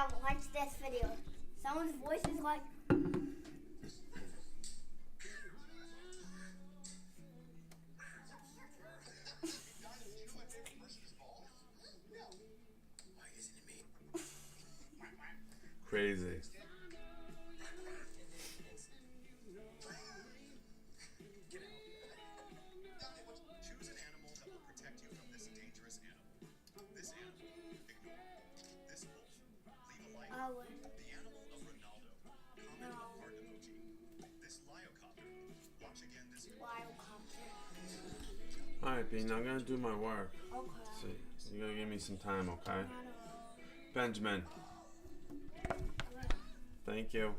now, watch this video. Someone's voice is like. Crazy. Choose an animal that will protect you from this dangerous animal. This animal, ignore. This wolf, leave a like. The animal of Ronaldo, comment a heart emoji. This Lyocopter, watch again this Alright, Bean, I'm gonna do my work. Okay. See, you gotta give me some time, okay? Benjamin. Thank you.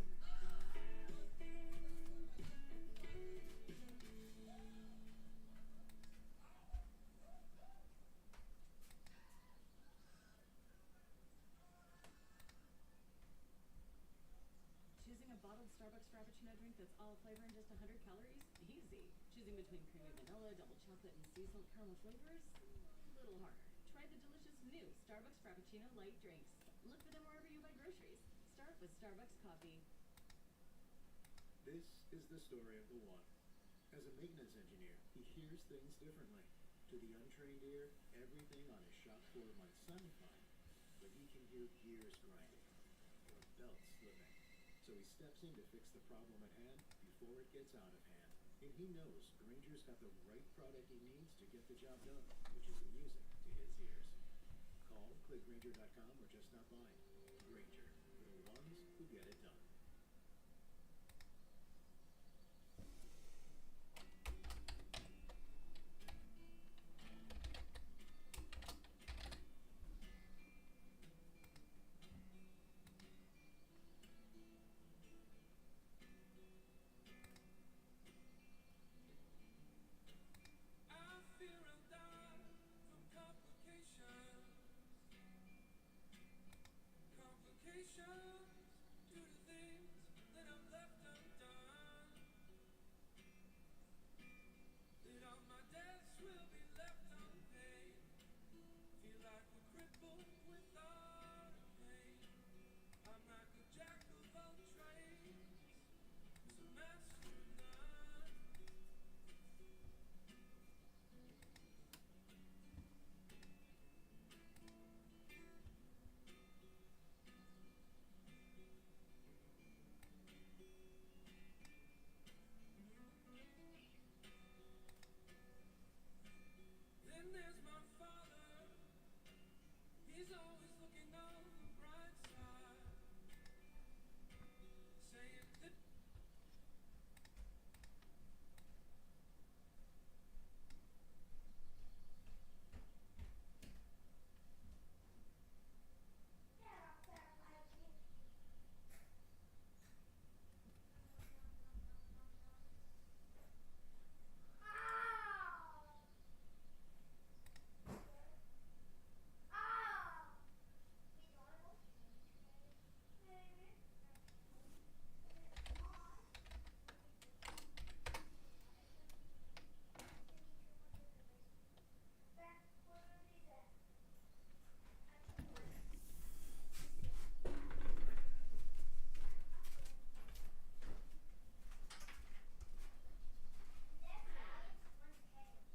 Choosing a bottled Starbucks Frappuccino drink that's all flavor and just 100 calories? Easy. Choosing between creamy vanilla, double chocolate, and sea salt caramel flavors? A little harder. Try the delicious new Starbucks Frappuccino light drinks. Look for them wherever you buy groceries. Start with Starbucks coffee. This is the story of the one. As a maintenance engineer, he hears things differently. To the untrained ear, everything on his shop floor might sound fine, but he can hear gears grinding or belts slipping. So he steps in to fix the problem at hand before it gets out of hand. And he knows Granger's got the right product he needs to get the job done, which is music to his ears. Call, click Granger.com, or just stop by. Granger, for the ones who get it done.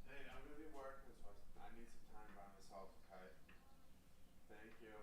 Hey, I'm gonna be working, so I need some time by myself, okay? Thank you.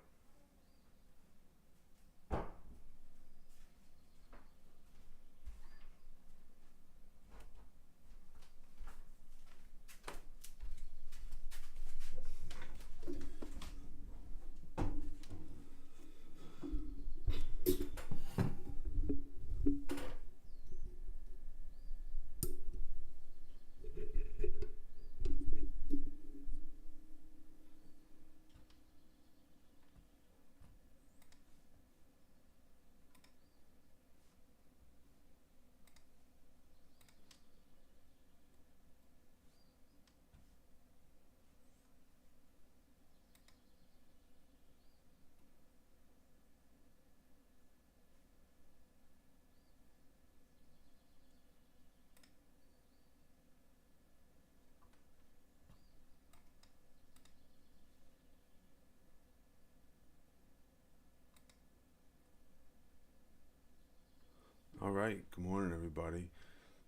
All right, good morning, everybody.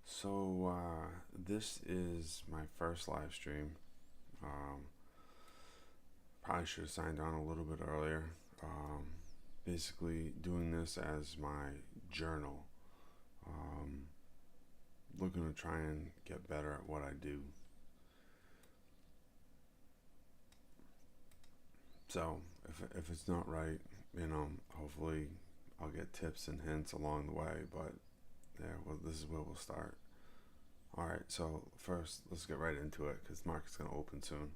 So, this is my first live stream. Probably should have signed on a little bit earlier. Basically, doing this as my journal. Looking to try and get better at what I do. So, if it's not right, hopefully I'll get tips and hints along the way. But yeah, well, this is where we'll start. All right, so first, let's get right into it because market's going to open soon.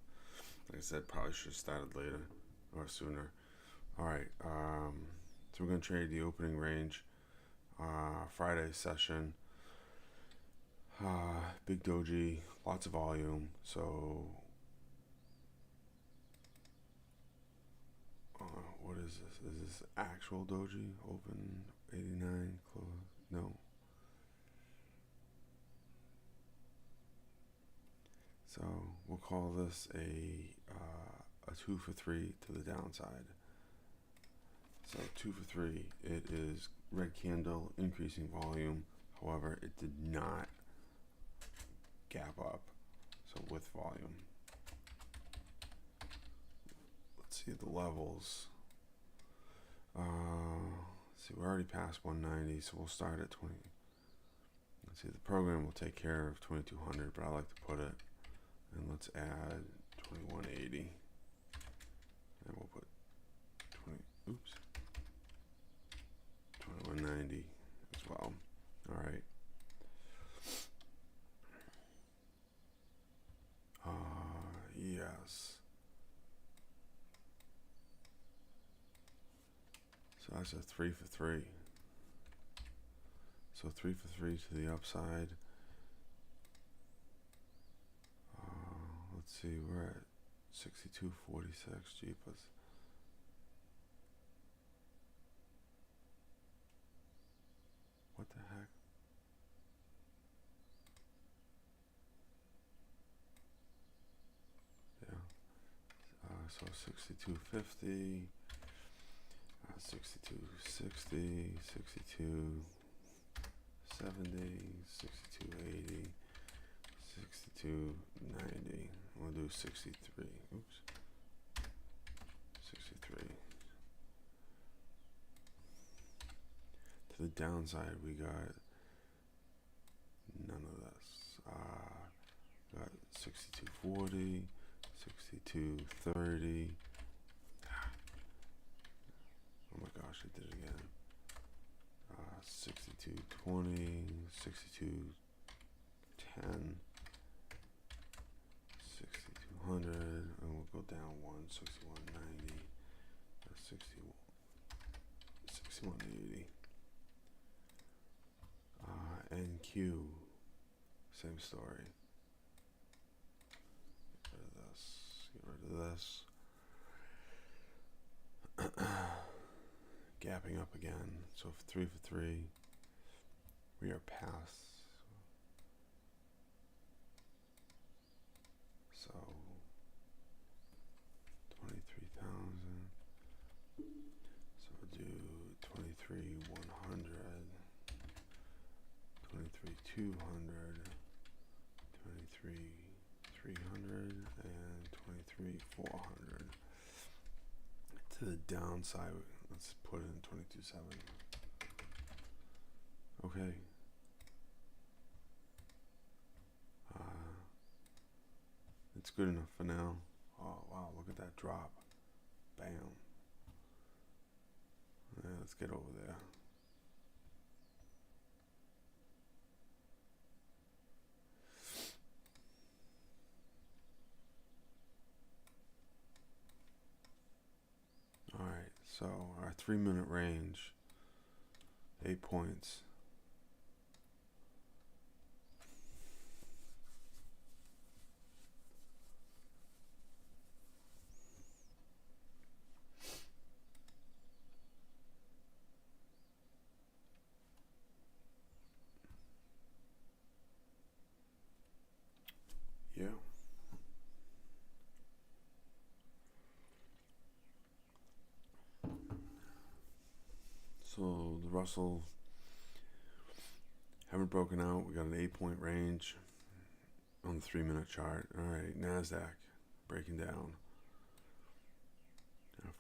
Like I said, probably should have started later or sooner. All right, so we're going to trade the opening range. Friday session. Big doji, lots of volume. So, what is this? Is this actual doji? Open 89, close? No. So we'll call this a 2 for 3 to the downside. So 2 for 3, it is red candle, increasing volume. However, it did not gap up, so with volume. Let's see the levels. See, we're already past 190, so we'll start at 20. Let's see, the program will take care of 2200, but I like to put it. And let's add 2180. And we'll put 2190 as well. All right. Yes. So that's a 3 for 3. So 3 for 3 to the upside. Let's see, we're at 62.46. Jeepers. What the heck? Yeah. So 62.50, 62.60, 62.70, 62.80, 62.90. We'll do 63. Oops. 63. To the downside, we got none of this. Got 62.40, 62.30. Oh my gosh, I did it again. 62.20, 62.10. 6200, and we'll go down 6190, 6180. NQ, same story. Get rid of this. Get rid of this. Gapping up again. So 3 for 3. We are past. So 23,000. So we'll do 23,100, 23,200, 23,300, and 23,400. To the downside, let's put in 22,700. Okay. It's good enough for now. Oh wow, look at that drop. Bam. Yeah, let's get over there. Alright, so our 3-minute range, 8 points. Yeah. So the Russell haven't broken out. We got an 8-point range on the 3-minute chart. All right, NASDAQ breaking down.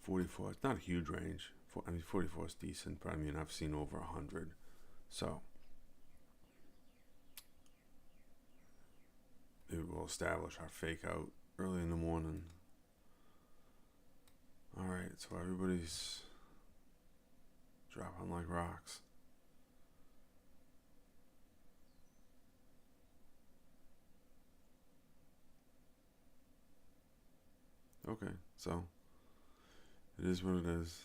44. It's not a huge range. 44 is decent, but I mean, I've seen over 100. So maybe we'll establish our fake out early in the morning. All right, so everybody's dropping like rocks. Okay, so it is what it is.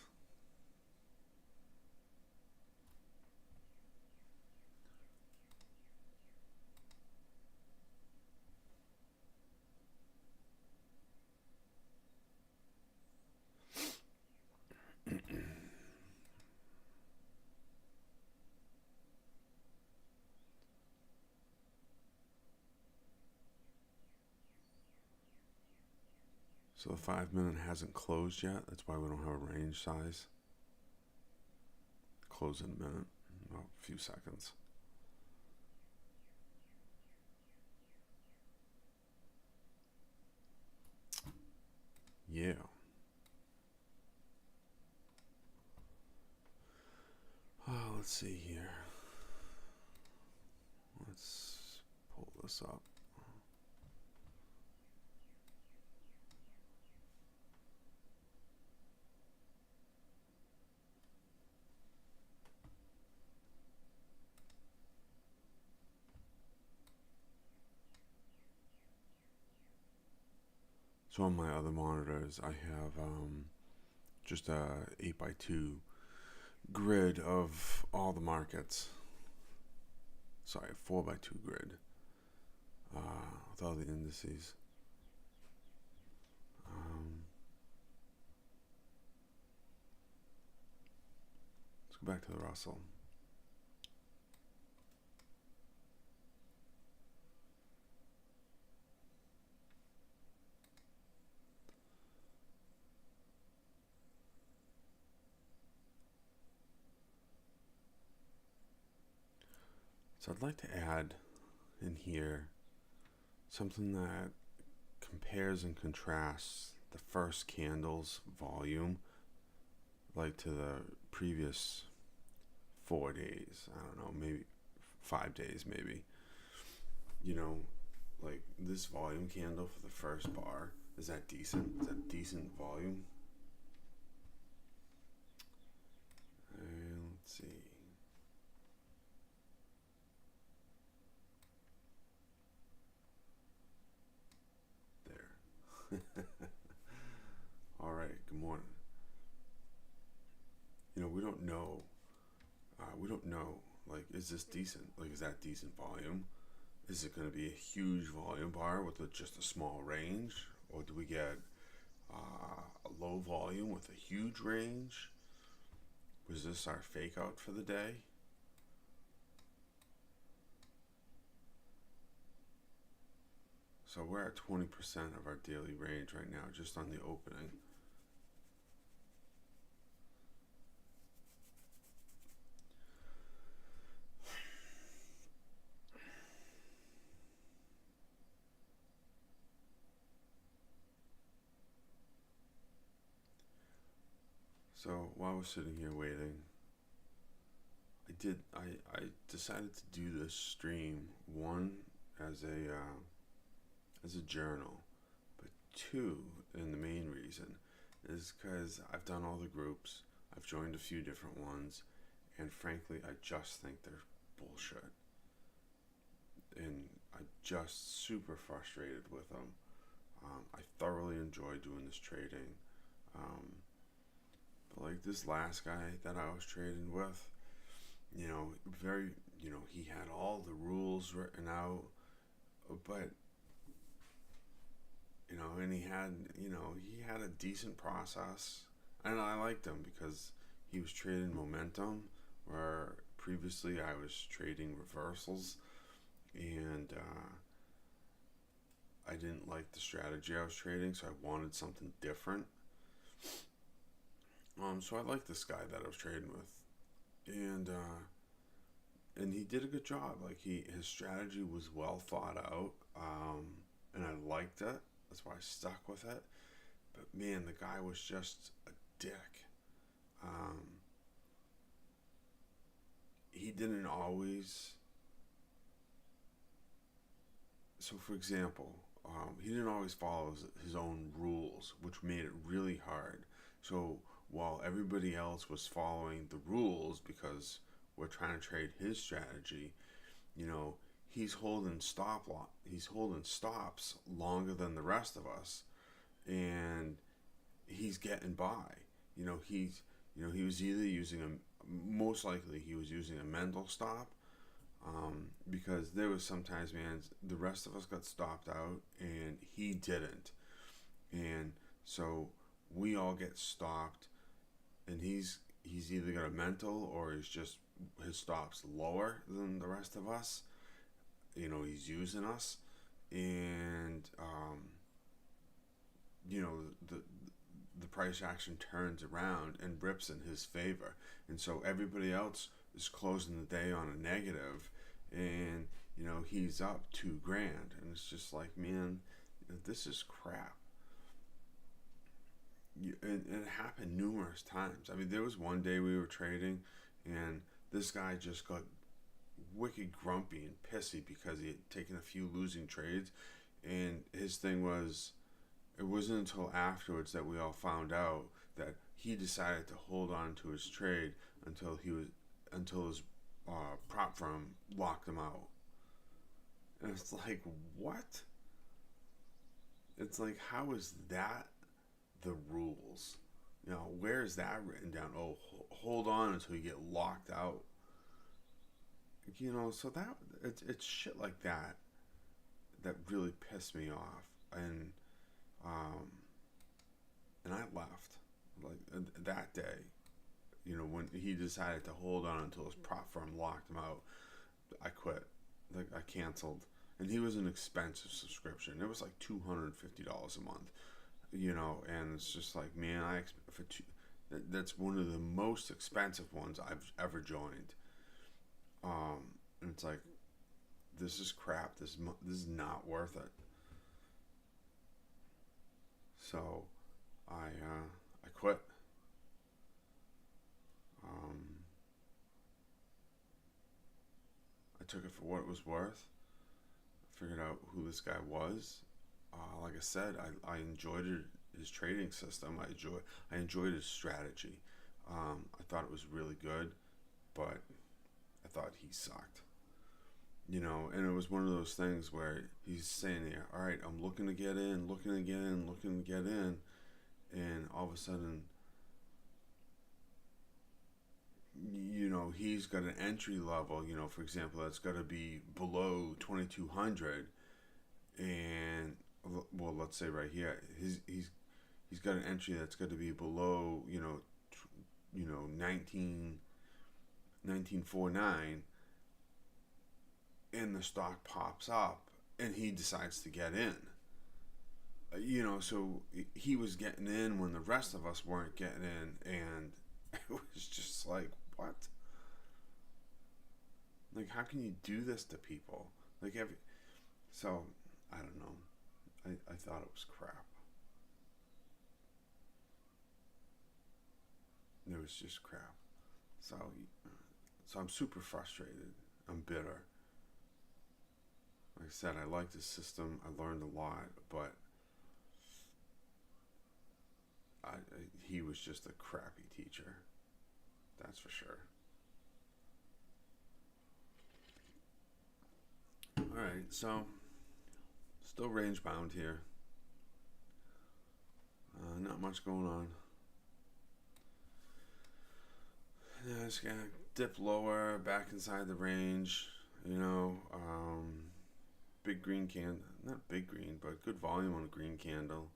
So the 5-minute hasn't closed yet. That's why we don't have a range size. Close in a minute, about a few seconds. Yeah. Let's see here. Let's pull this up. So on my other monitors, I have just a 8x2 grid of all the markets. Sorry, 4x2 grid with all the indices. Let's go back to the Russell. So I'd like to add in here something that compares and contrasts the first candle's volume, like to the previous 4 days. I don't know, maybe 5 days, maybe. You know, like this volume candle for the first bar, is that decent? Is that decent volume? And let's see. All right, good morning. You know, we don't know, like, is this decent? Like, is that decent volume? Is it going to be a huge volume bar with just a small range? Or do we get a low volume with a huge range? Was this our fake out for the day? So we're at 20% of our daily range right now, just on the opening. So while we're sitting here waiting, I decided to do this stream, one, as a journal, but two, and the main reason is because I've done all the groups, I've joined a few different ones, and frankly, I just think they're bullshit. And I'm just super frustrated with them. I thoroughly enjoy doing this trading. But like this last guy that I was trading with, you know, he had all the rules written out, but and he had a decent process, and I liked him because he was trading momentum, where previously I was trading reversals, and I didn't like the strategy I was trading, so I wanted something different. So I liked this guy that I was trading with, and and he did a good job. Like his strategy was well thought out, and I liked it. That's why I stuck with it. But man, the guy was just a dick. He didn't always. So, for example, he didn't always follow his own rules, which made it really hard. So, while everybody else was following the rules because we're trying to trade his strategy, you know, he's holding stops longer than the rest of us, and he's getting by. You know, he was either using most likely he was using a mental stop, because there was sometimes, man, the rest of us got stopped out and he didn't, and so we all get stopped, and he's either got a mental or he's just his stops lower than the rest of us. You know, he's using us, and you know, the price action turns around and rips in his favor, and so everybody else is closing the day on a negative, and you know, he's up $2,000, and it's just like, man, this is crap. And it happened numerous times. I mean, there was one day we were trading, and this guy just got wicked grumpy and pissy because he had taken a few losing trades, and his thing was, it wasn't until afterwards that we all found out that he decided to hold on to his trade until his prop firm locked him out. And it's like, what? It's like, how is that the rules? You know, where is that written down? Oh, hold on until you get locked out. You know, so that it's shit like that that really pissed me off, and I left like that day. You know, when he decided to hold on until his prop firm locked him out, I quit. Like, I canceled, and he was an expensive subscription. It was like $250 a month. You know, and it's just like, man, that's one of the most expensive ones I've ever joined. And it's like, this is crap. This is not worth it. So, I quit. I took it for what it was worth. Figured out who this guy was. Like I said, I enjoyed his trading system. I enjoyed his strategy. I thought it was really good, but I thought he sucked. You know, and it was one of those things where he's saying, "Yeah, all right, I'm looking to get in, and all of a sudden, you know, he's got an entry level. You know, for example, that's got to be below 2,200, and well, let's say right here, he's got an entry that's got to be below, you know, 1949, and the stock pops up, and he decides to get in. You know, so he was getting in when the rest of us weren't getting in, and it was just like, what? Like, how can you do this to people? Like, so I don't know. I thought it was crap. It was just crap. So I'm super frustrated. I'm bitter. Like I said, I liked his system. I learned a lot, but he was just a crappy teacher. That's for sure. Alright, so still range bound here. Not much going on. Yeah, just gonna dip lower, back inside the range. You know, big green candle. Not big green, but good volume on a green candle.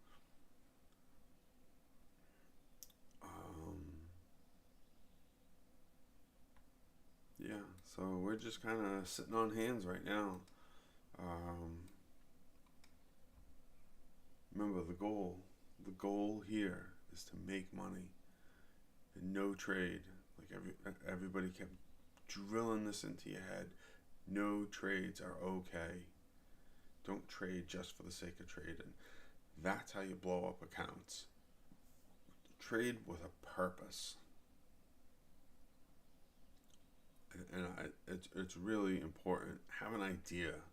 Yeah, so we're just kind of sitting on hands right now. Remember the goal. The goal here is to make money and no trade. Like everybody kept drilling this into your head. No trades are okay. Don't trade just for the sake of trading. That's how you blow up accounts. Trade with a purpose. And it's really important. Have an idea.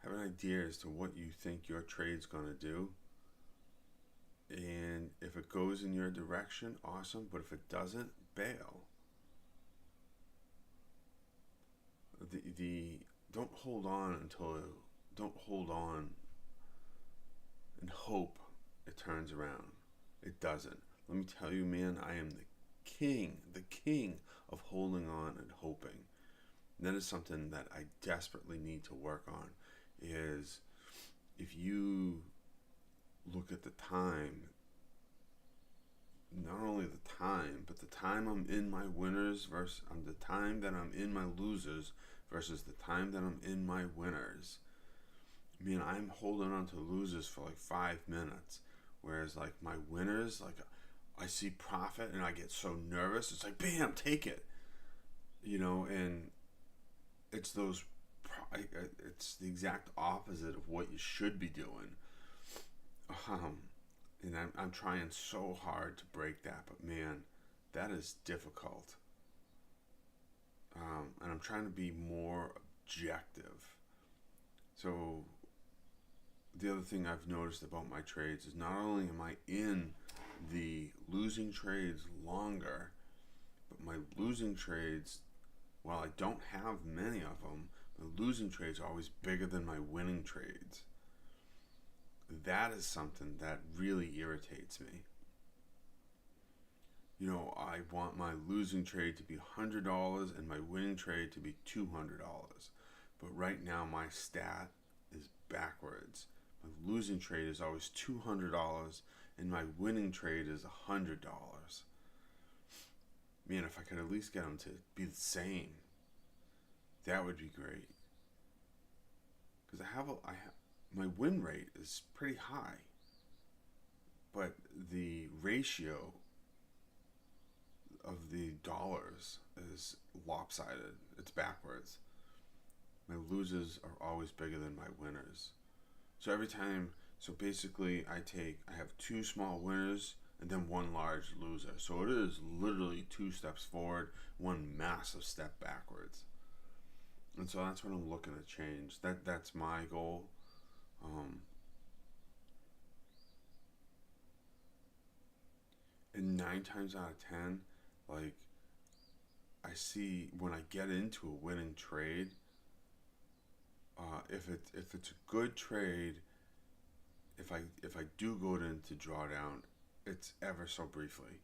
Have an idea as to what you think your trade's going to do. And if it goes in your direction, awesome. But if it doesn't, bail. Don't hold on and hope it turns around. It doesn't. Let me tell you, man, I am the king of holding on and hoping. And that is something that I desperately need to work on. Is if you look at the time, not only the time, but the time I'm in my winners versus the time that I'm in my losers versus the time that I'm in my winners. I mean, I'm holding on to losers for like 5 minutes, whereas like my winners, like I see profit and I get so nervous. It's like, bam, take it, and it's those. It's the exact opposite of what you should be doing. And I'm trying so hard to break that, but man, that is difficult. And I'm trying to be more objective. So the other thing I've noticed about my trades is not only am I in the losing trades longer, but my losing trades, while I don't have many of them, my losing trades are always bigger than my winning trades. That is something that really irritates me. I want my losing trade to be $100 and my winning trade to be $200. But right now my stat is backwards. My losing trade is always $200 and my winning trade is $100. Man, if I could at least get them to be the same, that would be great. Because my win rate is pretty high, but the ratio of the dollars is lopsided. It's backwards. My losers are always bigger than my winners. So basically I have 2 small winners and then 1 large loser. So it is literally 2 steps forward, 1 massive step backwards. And so that's what I'm looking to change. That's my goal. And 9 times out of 10, like, I see when I get into a winning trade, if it's a good trade, if I do go into drawdown, it's ever so briefly,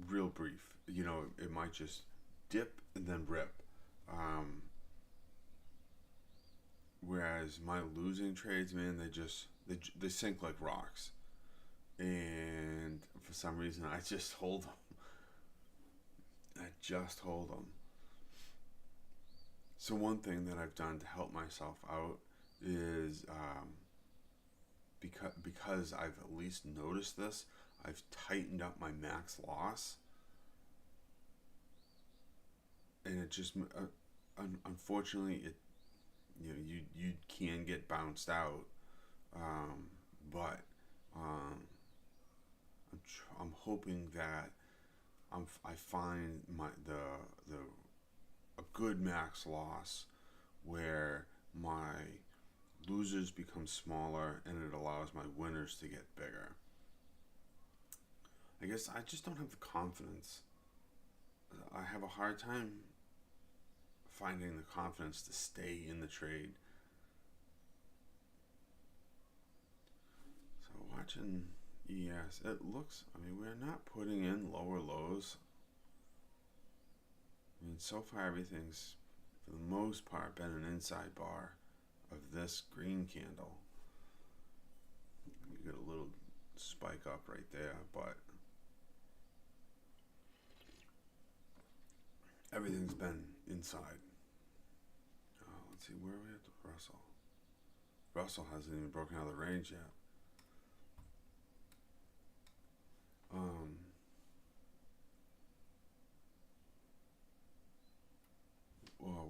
real brief. It might just dip and then rip. Whereas my losing trades, man, they sink like rocks. And for some reason, I just hold them. So one thing that I've done to help myself out is because I've at least noticed this, I've tightened up my max loss. And it just, unfortunately, you can get bounced out, but I'm hoping that I find a good max loss where my losers become smaller and it allows my winners to get bigger. I guess I just don't have the confidence. I have a hard time finding the confidence to stay in the trade. So watching ES, it looks, we're not putting in lower lows. So far everything's, for the most part, been an inside bar of this green candle. You get a little spike up right there, but everything's been inside. Let's see, where are we at the Russell? Russell hasn't even broken out of the range yet.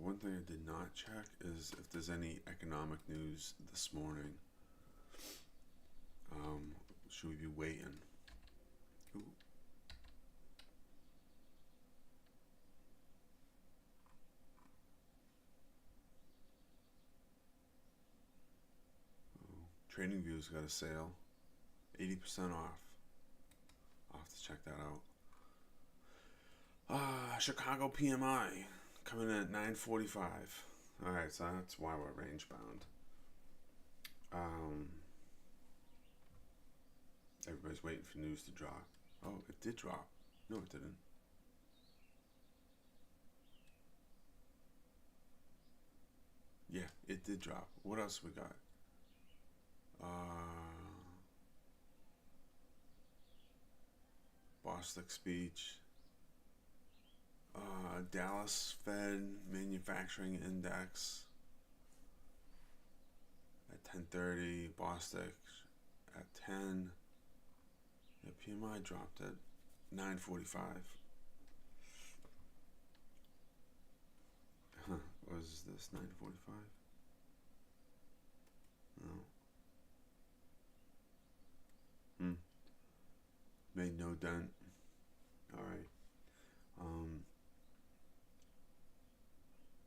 one thing I did not check is if there's any economic news this morning. Should we be waiting? Ooh. TradingView's got a sale, 80% off. I'll have to check that out. Chicago PMI coming in at 945. All right, so that's why we're range bound. Everybody's waiting for news to drop. Oh, it did drop. No, it didn't. Yeah, it did drop. What else we got? Bostic speech. Dallas Fed Manufacturing Index at 10:30. Bostic at 10. The PMI dropped at 945. What is this? 945? No. Made no dent. All right.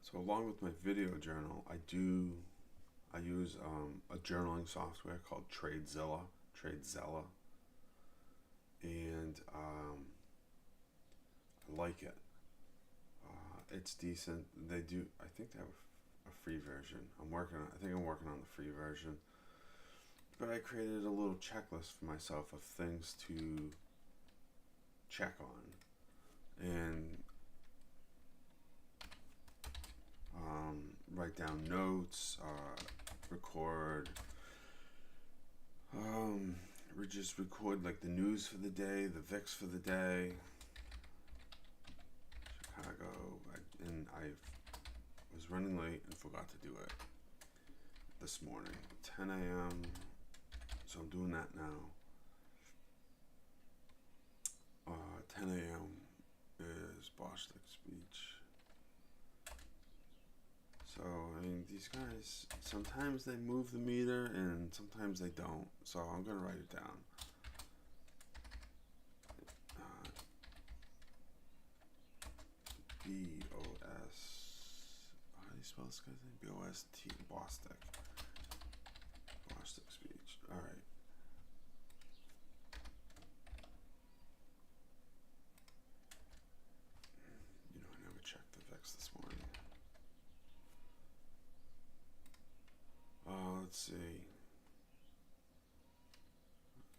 So along with my video journal, I use a journaling software called TradeZilla, and I like it. It's decent. They do. I think they have a free version. I think I'm working on the free version. But I created a little checklist for myself of things to check on, and write down notes, record, just record like the news for the day, the VIX for the day, Chicago, and I was running late and forgot to do it this morning, 10 a.m., so I'm doing that now. 10 a.m. is Bostic speech. So, I mean, these guys, sometimes they move the meter and sometimes they don't. So, I'm going to write it down. B-O-S. How do you spell this guy's name? B-O-S-T. Bostic. Bostic speech. All right. You know, I never checked the VIX this morning. Let's see.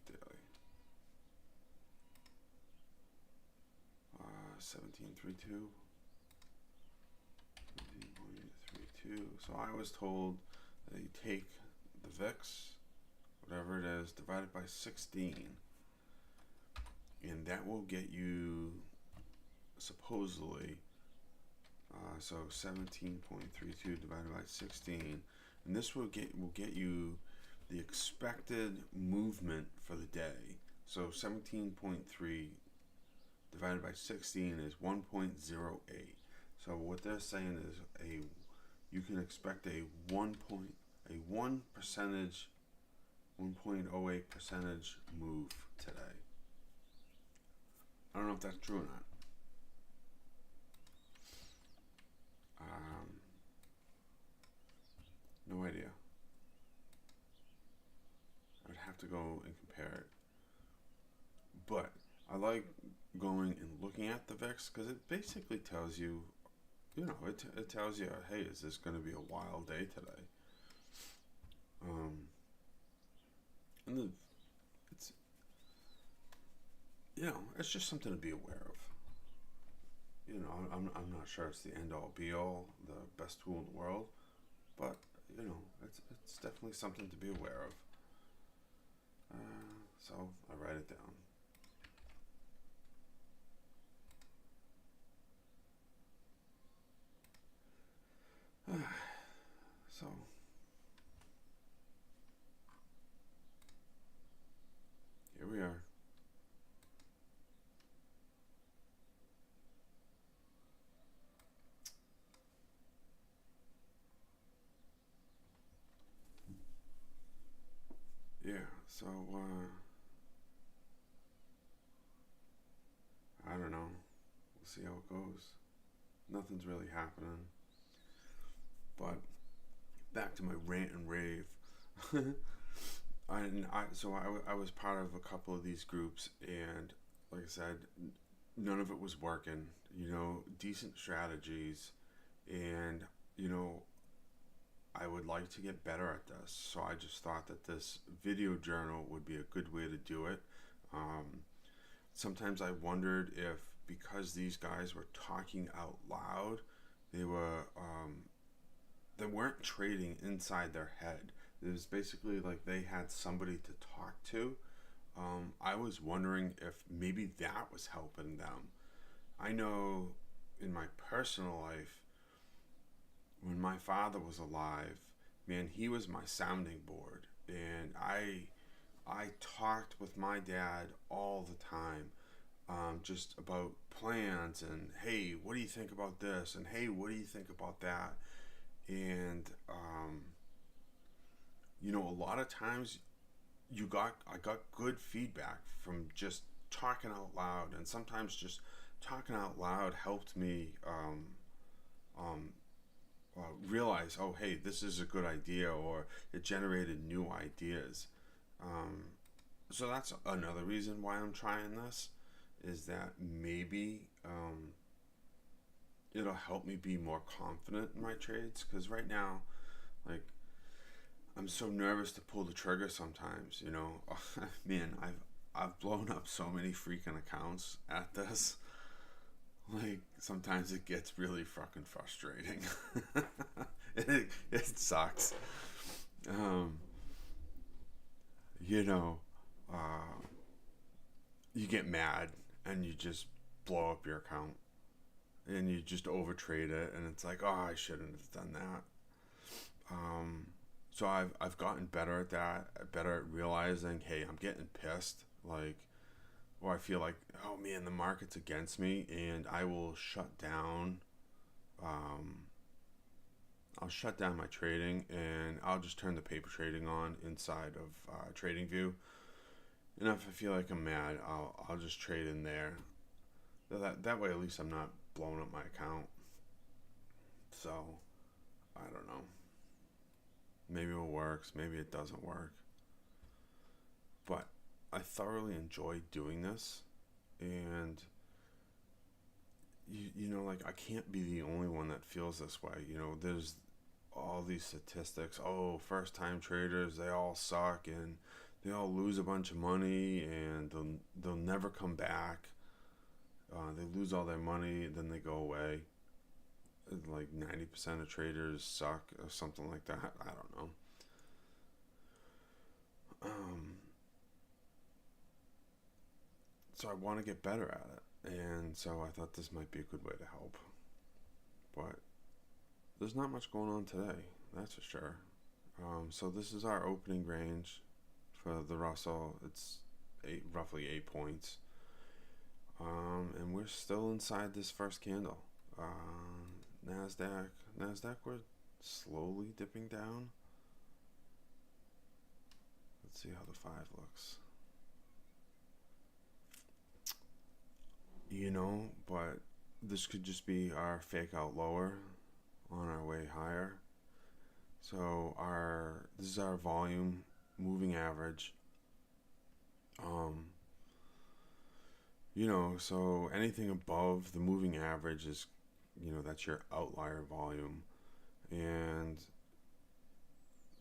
Daily. 17.32. 17.32. So I was told that you take the VIX, whatever it is, divided by 16, and that will get you supposedly so 17.32 divided by 16, and this will get you the expected movement for the day. So 17.3 divided by 16 is 1.08. So what they're saying is you can expect a 1.08% move today. I don't know if that's true or not. No idea. I'd have to go and compare it. But I like going and looking at the VIX because it basically tells you, it tells you, hey, is this going to be a wild day today? And it's just something to be aware of. I'm not sure it's the end all be all, the best tool in the world, but it's definitely something to be aware of. So I write it down. So here we are. So, I don't know. We'll see how it goes. Nothing's really happening. But back to my rant and rave. I was part of a couple of these groups, and like I said, none of it was working. Decent strategies, and I would like to get better at this. So I just thought that this video journal would be a good way to do it. Sometimes I wondered if, because these guys were talking out loud, they weren't trading inside their head. It was basically like they had somebody to talk to. I was wondering if maybe that was helping them. I know in my personal life, when my father was alive, man, he was my sounding board, and I talked with my dad all the time, just about plans and, hey, what do you think about this? And hey, what do you think about that? And a lot of times I got good feedback from just talking out loud, and sometimes just talking out loud helped me realize, oh, hey, this is a good idea, or it generated new ideas. So that's another reason why I'm trying this, is that maybe it'll help me be more confident in my trades, because right now, like, I'm so nervous to pull the trigger sometimes. Man, I've blown up so many freaking accounts at this. Like, sometimes it gets really fucking frustrating. It sucks. You get mad and you just blow up your account, and you just overtrade it, and it's like, oh, I shouldn't have done that. So I've gotten better at that, better at realizing, hey, I'm getting pissed, like, or I feel like, oh man, the market's against me, and I will shut down. I'll shut down my trading, and I'll just turn the paper trading on inside of TradingView. And if I feel like I'm mad, I'll just trade in there. That way, at least I'm not blowing up my account. So, I don't know. Maybe it works, maybe it doesn't work. But I thoroughly enjoy doing this, and like, I can't be the only one that feels this way. There's all these statistics. Oh, first time traders, they all suck, and they all lose a bunch of money, and they'll never come back. They lose all their money, then they go away. Like 90% of traders suck, or something like that. I don't know. So I want to get better at it, and so I thought this might be a good way to help. But there's not much going on today, that's for sure. So this is our opening range for the Russell. It's roughly 8 points, and we're still inside this first candle. Nasdaq, we're slowly dipping down. Let's see how the 5 looks. But this could just be our fake out lower on our way higher. So this is our volume moving average. So anything above the moving average is, that's your outlier volume. And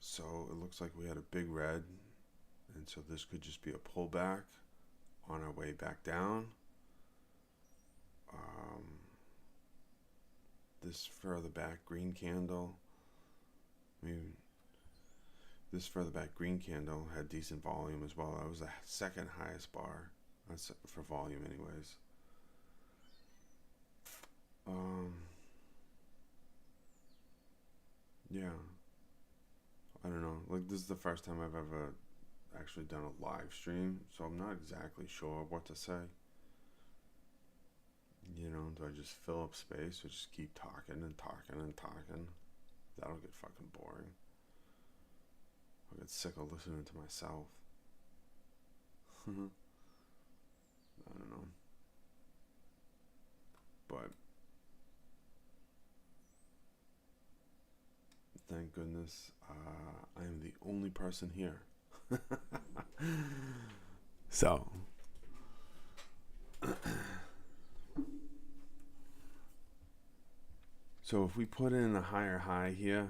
so it looks like we had a big red, and so this could just be a pullback on our way back down. This further back green candle, this further back green candle had decent volume as well. That was the second highest bar for volume anyways. Yeah, I don't know, like, this is the first time I've ever actually done a live stream, so I'm not exactly sure what to say. Do I just fill up space, or just keep talking and talking and talking? That'll get fucking boring. I'll get sick of listening to myself. I don't know. But thank goodness I am the only person here. So so if we put in a higher high here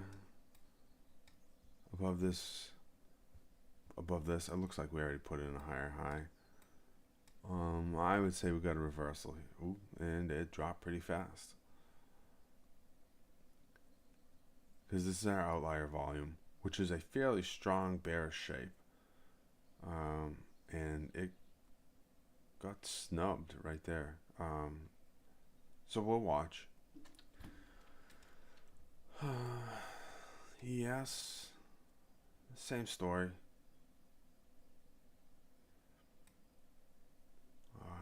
above this, it looks like we already put in a higher high. I would say we got a reversal here. Ooh, and it dropped pretty fast. Because this is our outlier volume, which is a fairly strong bearish shape. And it got snubbed right there. So we'll watch. Yes, same story.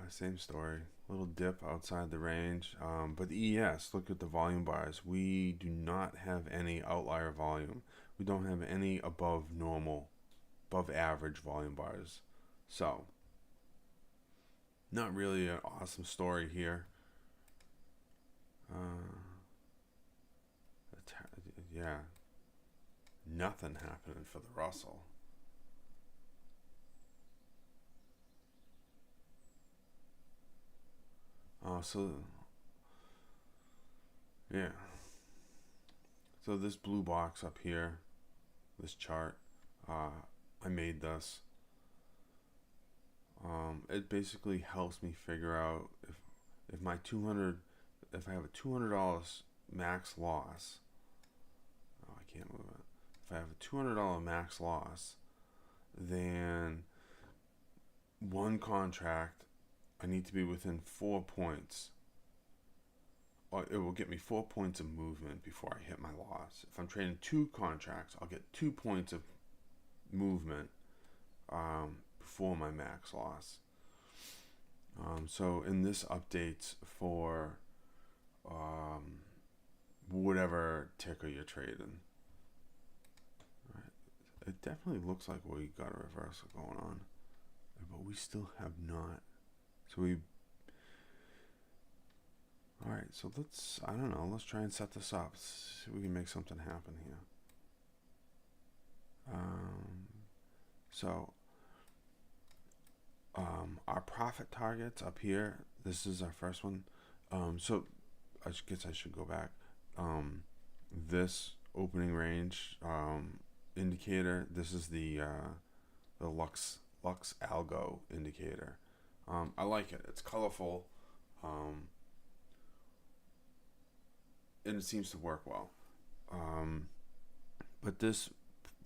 Same story. Little dip outside the range. But ES, look at the volume bars. We do not have any outlier volume. We don't have any above normal, above average volume bars. So, not really an awesome story here. Yeah, nothing happening for the Russell. So yeah. So this blue box up here, this chart, I made this. It basically helps me figure out if my if I have a $200 max loss. Oh, I can't move it. If I have a $200 max loss, then one contract I need to be within 4 points. Or it will get me 4 points of movement before I hit my loss. If I'm trading 2 contracts, I'll get 2 points of movement before my max loss. So in this updates for whatever ticker you're trading. Right. It definitely looks like we got a reversal going on, but we still have not. So alright, so let's try and set this up. See if we can make something happen here. Our profit targets up here, this is our first one. So I guess I should go back. This opening range indicator, this is the Lux Algo indicator. I like it. It's colorful, and it seems to work well. But this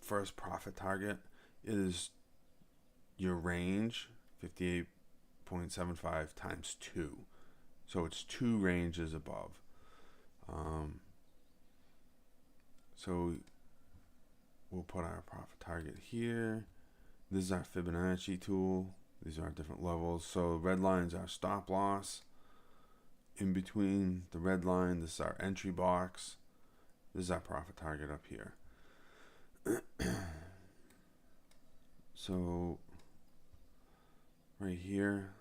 first profit target is your range, 58.75 times 2. So it's 2 ranges above. So we'll put our profit target here. This is our Fibonacci tool. These are our different levels. So red lines are stop loss. In between the red line, this is our entry box. This is our profit target up here. So right here,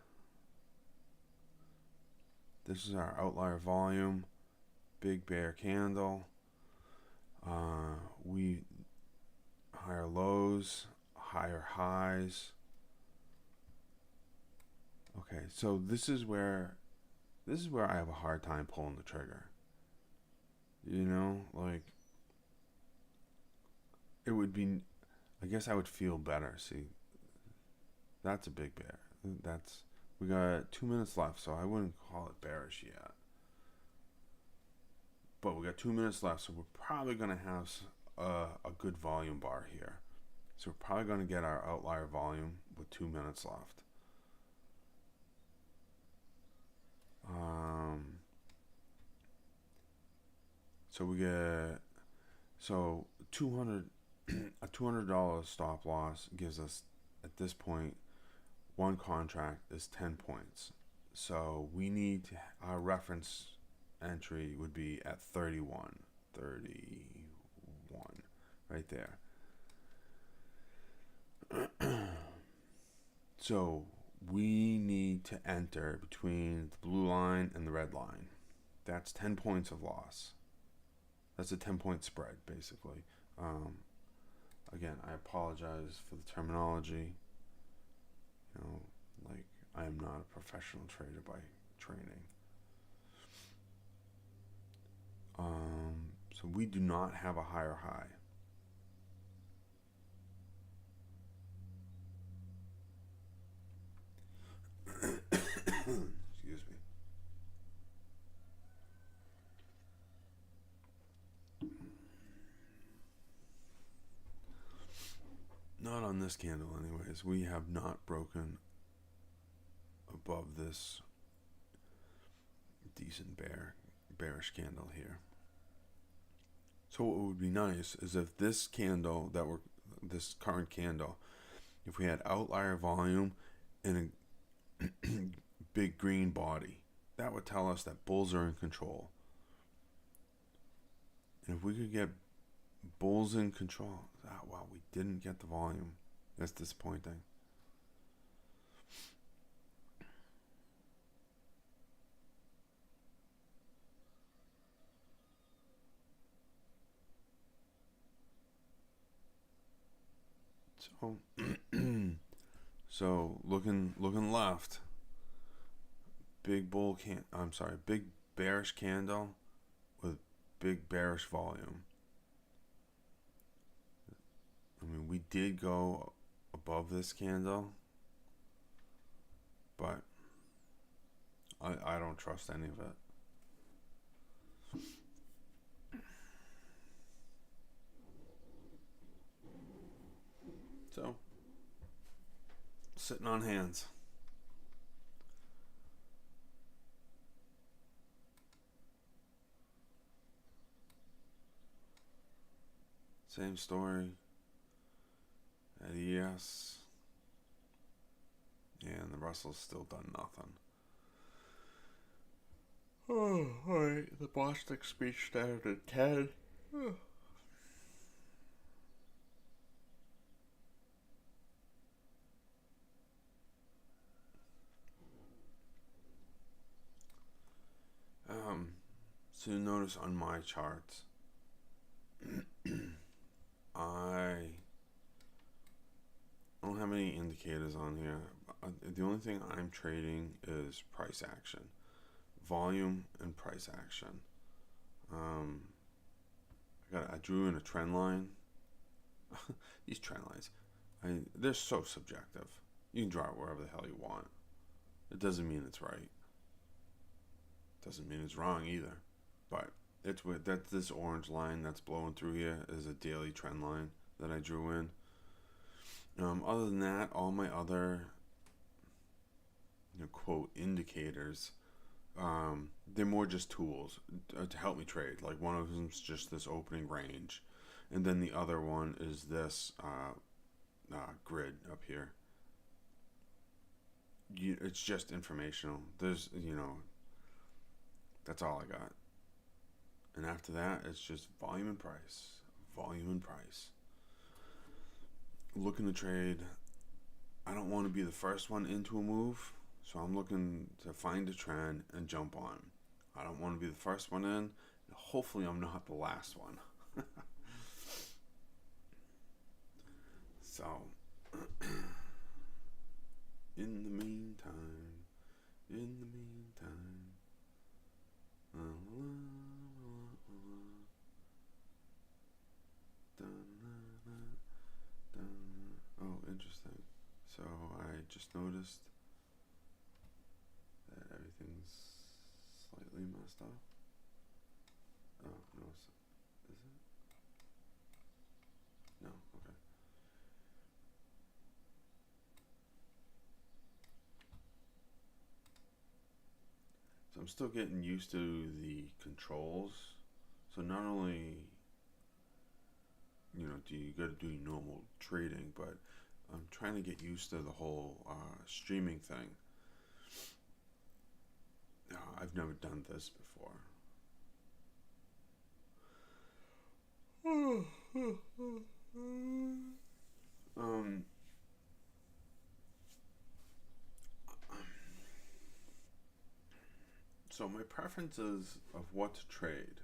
this is our outlier volume, big bear candle. We higher lows, higher highs. Okay, so this is where I have a hard time pulling the trigger. You know, like it would be, I guess I would feel better. See, that's a big bear. We got 2 minutes left, so I wouldn't call it bearish yet. But we got 2 minutes left, so we're probably going to have a good volume bar here. So we're probably going to get our outlier volume with 2 minutes left. So we get a $200 stop loss gives us at this point one contract is 10 points. So we need our reference entry would be at 31 right there. So we need to enter between the blue line and the red line. That's 10 points of loss. That's a 10-point spread, basically. Again, I apologize for the terminology. You know, like, I am not a professional trader by training. So we do not have a higher high. Excuse me. Not on this candle, anyways. We have not broken above this decent bearish candle here. So what would be nice is if this candle this current candle, if we had outlier volume and a big green body, that would tell us that bulls are in control. And if we could get bulls in control, wow, we didn't get the volume. That's disappointing. So, so looking left, big bearish candle with big bearish volume. I mean, we did go above this candle, but I don't trust any of it. So, sitting on hands. Same story at ES, and the Russell's still done nothing. Oh, alright, the Bostic speech started at 10. So you notice on my charts, I don't have any indicators on here. The only thing I'm trading is price action, volume and price action. I drew in a trend line. These trend lines, they're so subjective. You can draw it wherever the hell you want. It doesn't mean it's right. Doesn't mean it's wrong either. But that's this orange line that's blowing through here is a daily trend line that I drew in. Other than that, all my other quote indicators, they're more just tools to help me trade. Like one of them's just this opening range, and then the other one is this grid up here. It's just informational. There's that's all I got. And after that, it's just volume and price. Volume and price. Looking to trade. I don't want to be the first one into a move, so I'm looking to find a trend and jump on. I don't want to be the first one in. Hopefully I'm not the last one. So, in the meantime, oh, interesting. So I just noticed that everything's slightly messed up. Oh, no, is it? No, okay. So I'm still getting used to the controls. So not only, do you got to do normal trading, but I'm trying to get used to the whole streaming thing. I've never done this before. So my preferences of what to trade.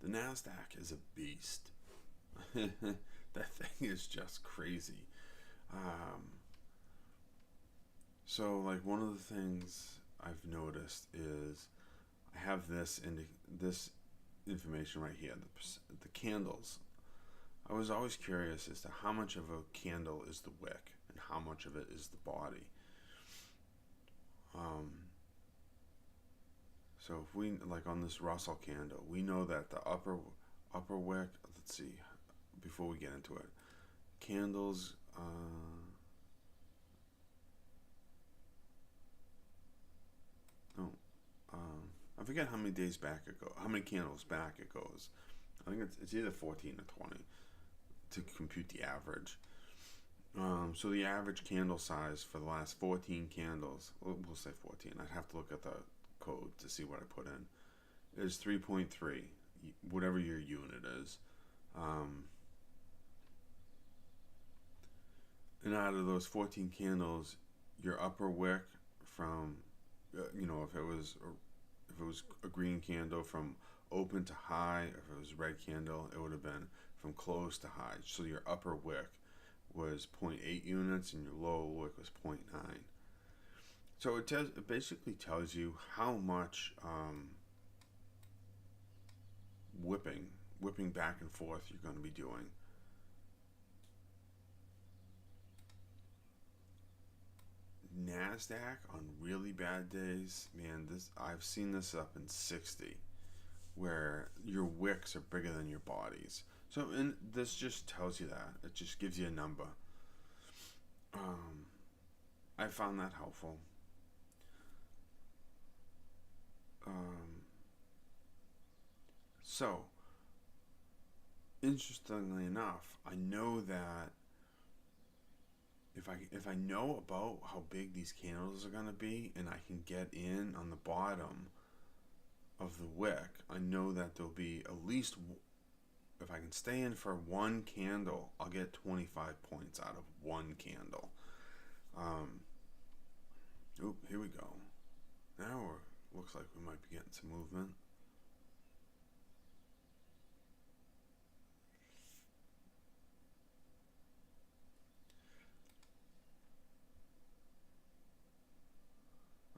The Nasdaq is a beast. That thing is just crazy. So like one of the things I've noticed is I have this information right here, the candles. I was always curious as to how much of a candle is the wick and how much of it is the body. So if we, like on this Russell candle, we know that the upper wick, let's see, before we get into it, candles, I forget how many days back it goes, how many candles back it goes. I think it's either 14 or 20 to compute the average. So the average candle size for the last 14 candles, we'll say 14, I'd have to look at the code to see what I put in, is 3.3, whatever your unit is. And out of those 14 candles, your upper wick from, if it was a green candle from open to high, if it was a red candle, it would have been from close to high. So your upper wick was 0.8 units and your lower wick was 0.9. So it basically tells you how much whipping back and forth you're going to be doing. Nasdaq on really bad days, man, I've seen this up in 60, where your wicks are bigger than your bodies. So, and this just tells you that. It just gives you a number. I found that helpful. So, interestingly enough, I know that if I know about how big these candles are going to be and I can get in on the bottom of the wick, I know that there'll be at least, if I can stay in for one candle, I'll get 25 points out of one candle. Here we go. Now looks like we might be getting some movement.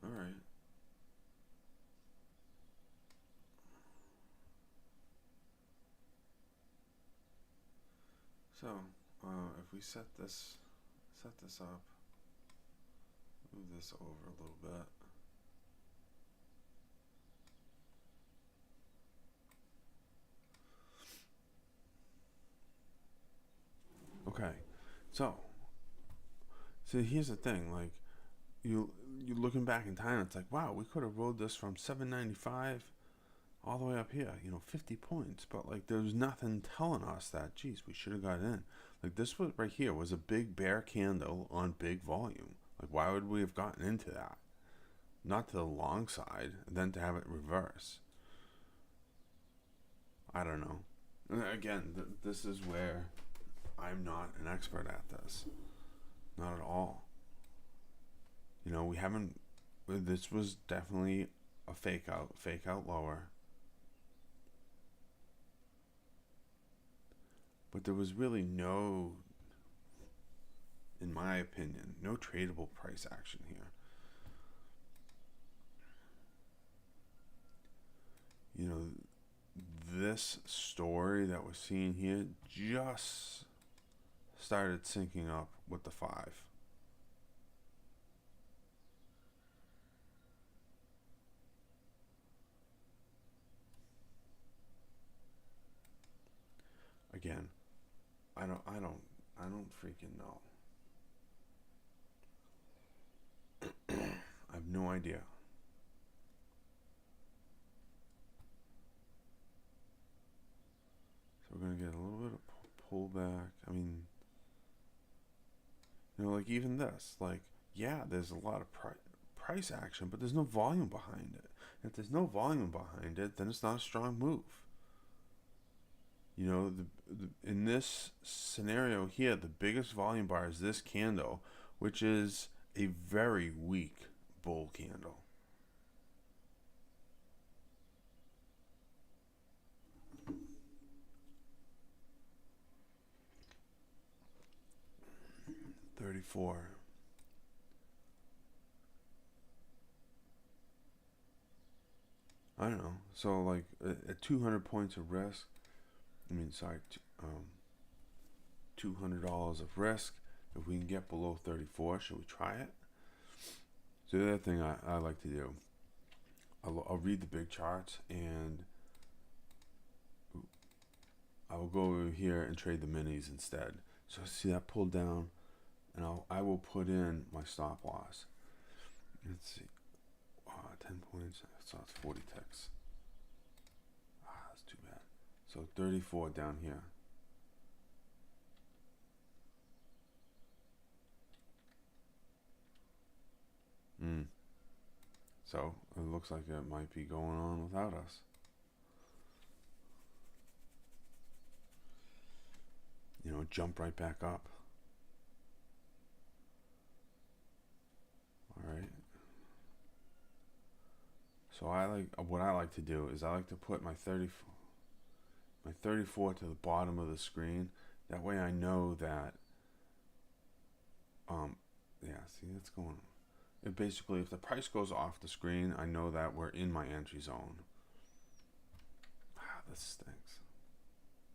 All right. So, if we set this up, move this over a little bit. Okay, so here's the thing, like, you looking back in time, it's like, wow, we could have rode this from 795 all the way up here, 50 points, but like there's nothing telling us that, geez, we should have got in. Like this was right here was a big bear candle on big volume. Like why would we have gotten into that? Not to the long side, and then to have it reverse. I don't know. Again, this is where I'm not an expert at this. Not at all. We haven't, this was definitely a fake out lower. But there was really no, in my opinion, no tradable price action here. This story that we're seeing here just started syncing up with the 5. Again, I don't freaking know. I have no idea. So we're gonna get a little bit of pullback. I mean, like even this, like, yeah, there's a lot of price action, but there's no volume behind it. And if there's no volume behind it, then it's not a strong move. In this scenario here, the biggest volume bar is this candle, which is a very weak bull candle. $34. I don't know. So like at 200 points of risk, $200 of risk. If we can get below 34, should we try it? So the other thing I like to do, I'll read the big charts and I will go over here and trade the minis instead. So see that pulled down, and I will put in my stop loss. Let's see, 10 points. So it's 40 ticks. That's too bad. So 34 down here. So it looks like it might be going on without us. You know, jump right back up. All right. So what I like to do is I like to put my 34 to the bottom of the screen. That way I know that yeah, see that's going on. It basically, if the price goes off the screen, I know that we're in my entry zone. This stinks.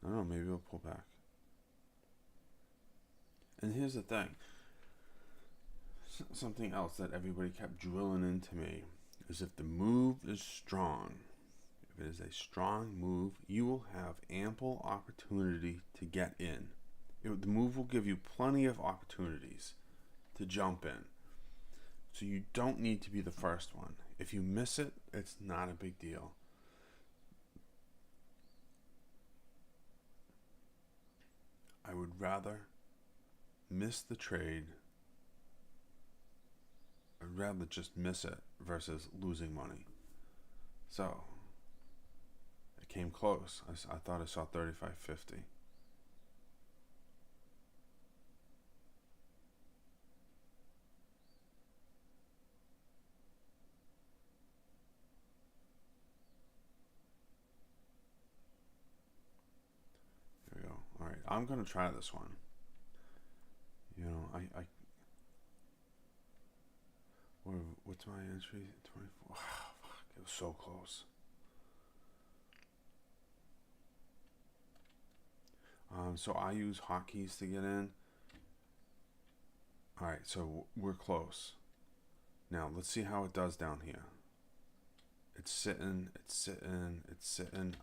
I don't know, maybe it'll pull back. And here's the thing. Something else that everybody kept drilling into me is if the move is strong, if it is a strong move, you will have ample opportunity to get in. The move will give you plenty of opportunities to jump in. So you don't need to be the first one. If you miss it, it's not a big deal. I would rather miss the trade. I'd rather just miss it versus losing money. So it came close. I thought I saw 35.50. I'm gonna try this one. You know, what's my entry? 24. Oh, fuck, it was so close. So I use hotkeys to get in. All right, so we're close. Now let's see how it does down here. It's sitting.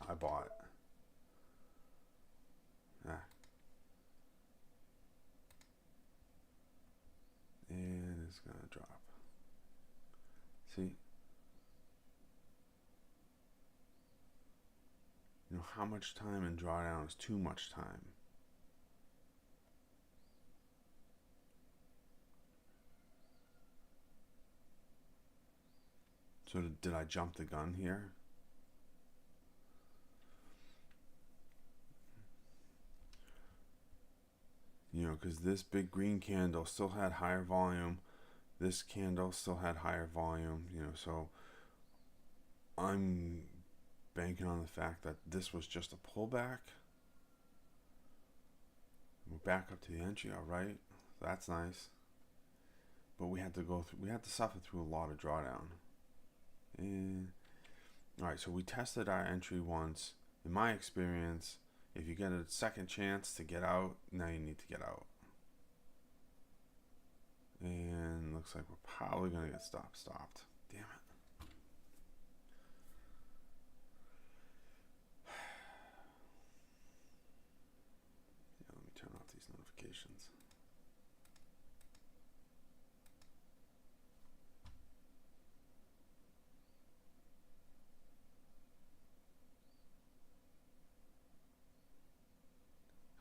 I bought. And it's gonna drop. See? You know, how much time in drawdown is too much time? So did I jump the gun here? You know, because this big green candle still had higher volume. This candle still had higher volume, you know, so I'm banking on the fact that this was just a pullback. We're back up to the entry, all right. That's nice. But we had to suffer through a lot of drawdown. And all right, so we tested our entry once. In my experience, if you get a second chance to get out, now you need to get out. And looks like we're probably going to get stopped. Damn it. Yeah, let me turn off these notifications.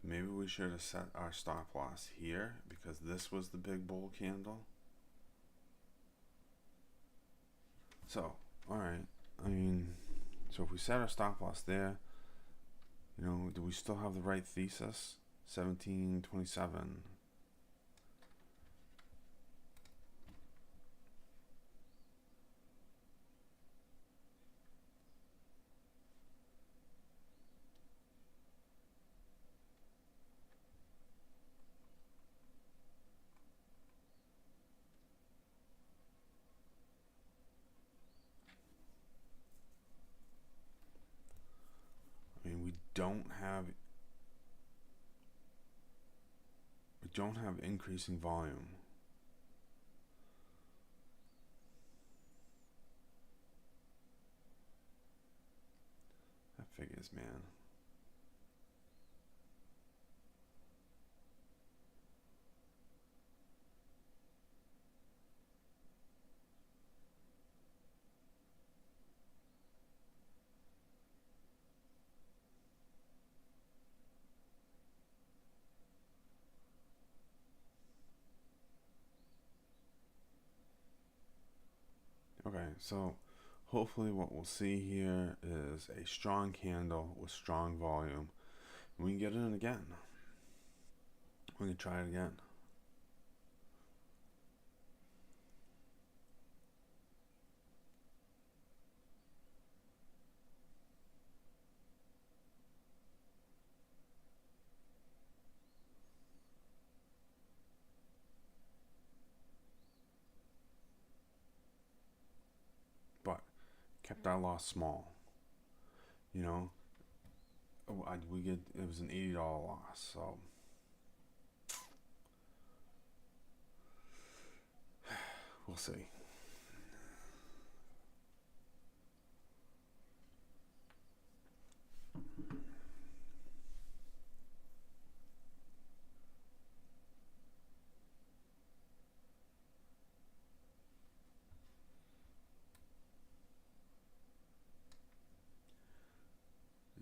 Maybe we should have set our stop loss here because this was the big bull candle. So, all right. I mean, so if we set our stop loss there, you know, do we still have the right thesis? 1727. don't have increasing volume. That figures, man. Okay, so hopefully what we'll see here is a strong candle with strong volume. We can get it in again. We can try it again. But kept our loss small. You know, it was an $80 loss, so we'll see.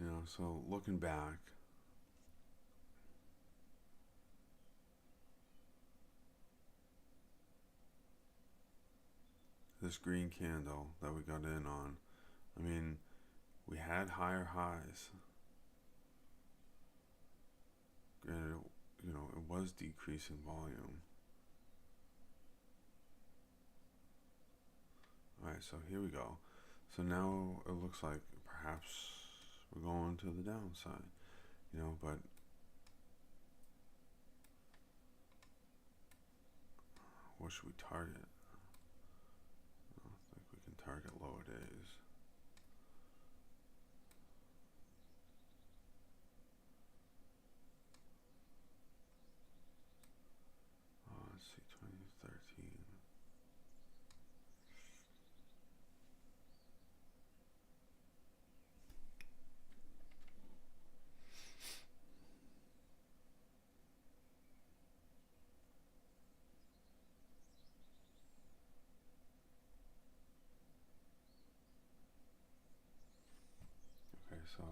You know, so looking back, this green candle that we got in on, I mean, we had higher highs. Granted, you know, it was decreasing volume. Alright, so here we go. So now it looks like perhaps we're going to the downside, you know, but what should we target? I don't think we can target lower days. Let's see, 2013. Okay, so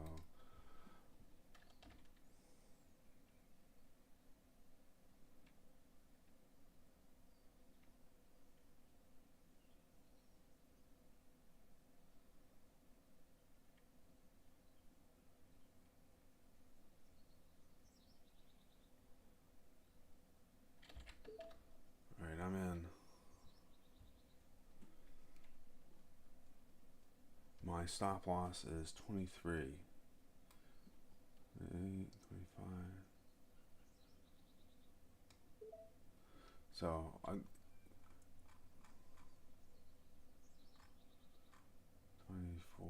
alright, I'm in. My stop loss is 23. 25. So I 24.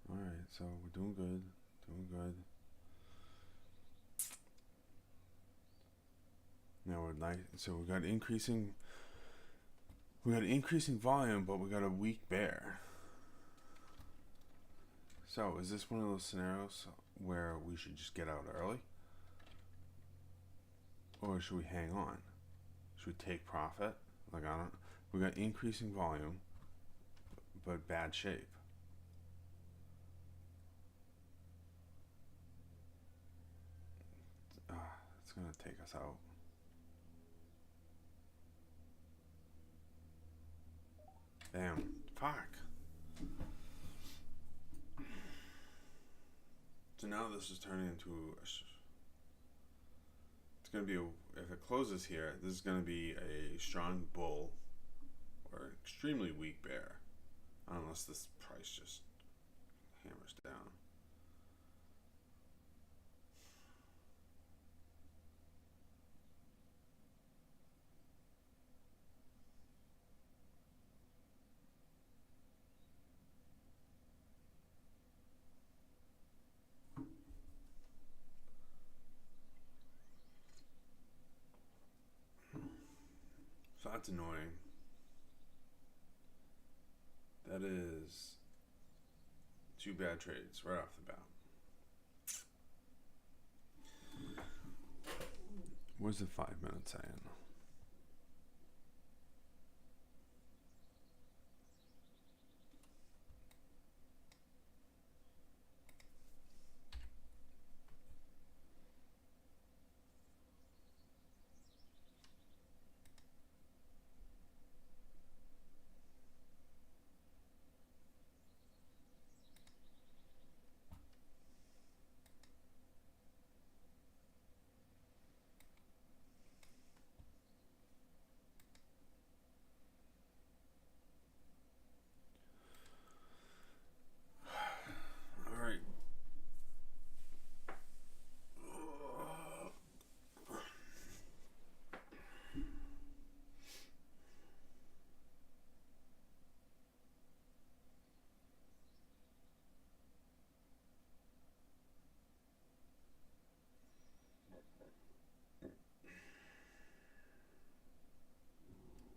Alright, so we're doing good. Doing good. Now we're nice. So we got increasing volume, but we got a weak bear. So is this one of those scenarios where we should just get out early? Or should we hang on? Should we take profit? Like, I don't. We got increasing volume, but bad shape. It's gonna take us out. Damn. Fuck. So now this is turning into it's gonna be if it closes here, this is gonna be a strong bull or extremely weak bear, unless this price just hammers down. That's annoying. That is 2 bad trades right off the bat. Where's the 5 minutes saying? All right.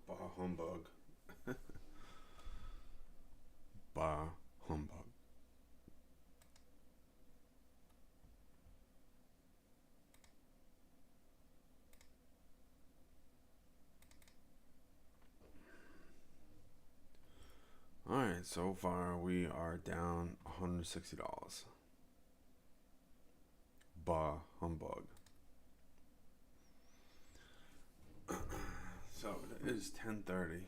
Bah humbug. Bah humbug. Alright, so far we are down $160. Bah humbug. So it is 10:30.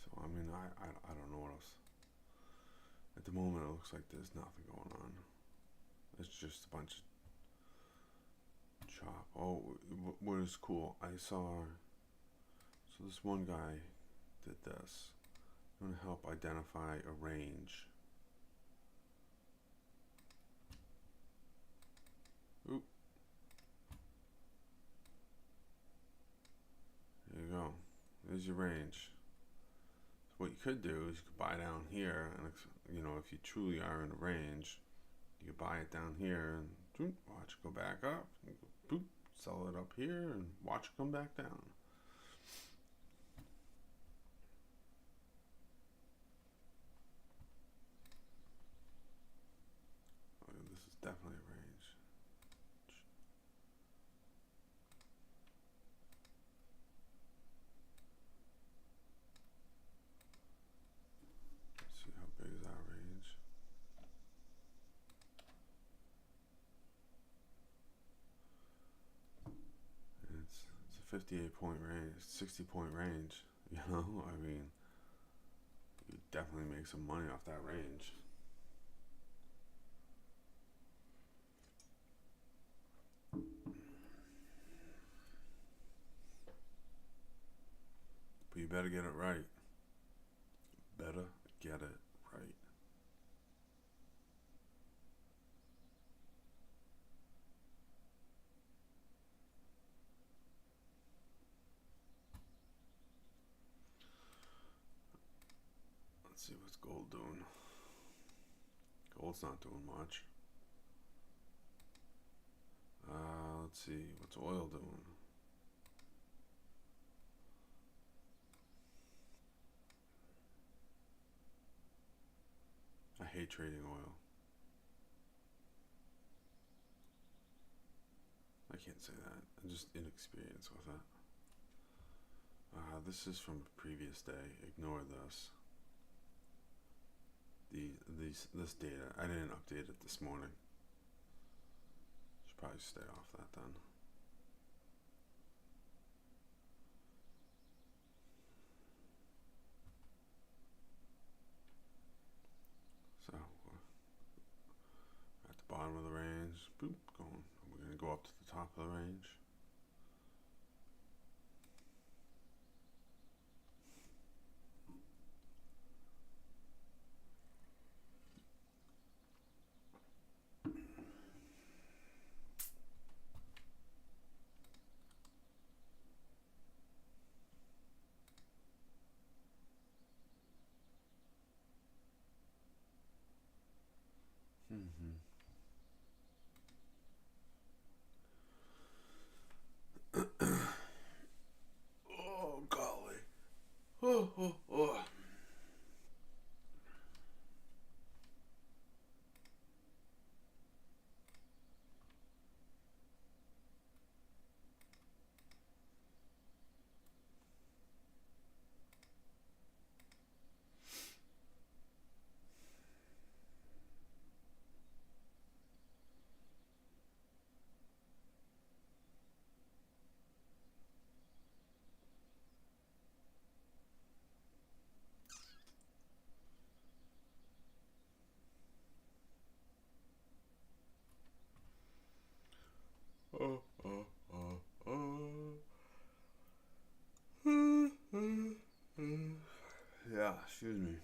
So I mean, I don't know what else. At the moment, it looks like there's nothing going on. It's just a bunch of chop. Oh, what is cool? I saw. So this one guy did this. I'm gonna help identify a range. Oop. There you go. There's your range. So what you could do is you could buy down here, and if you truly are in a range, you could buy it down here and watch it go back up. And go, boop, sell it up here and watch it come back down. Oh, this is definitely a range. Let's see how big is our range. It's a 58-point range, 60-point range. You know, I mean, you definitely make some money off that range. But you better get it right. Better get it right. Let's see what's gold doing. Gold's not doing much. Let's see, what's oil doing? I hate trading oil. I can't say that. I'm just inexperienced with it. This is from a previous day. Ignore this. This data. I didn't update it this morning. Should probably stay off that then. So at the bottom of the range. Boop. go up to the top of the range. Oh, golly. Oh. Oh, oh, oh, oh. Yeah, excuse me.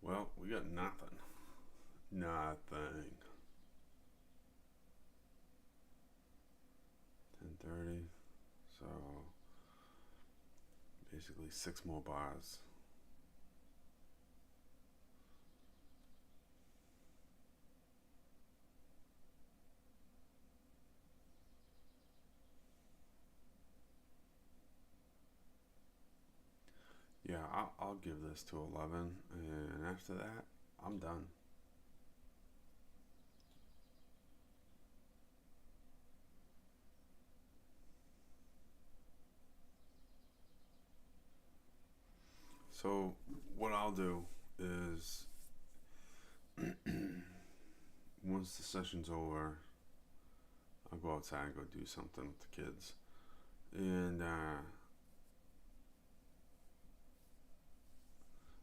Well, we got nothing. Nothing. 10:30. So basically 6 more bars. Yeah, I'll give this to 11, and after that, I'm done. So what I'll do is once the session's over, I'll go outside and go do something with the kids, and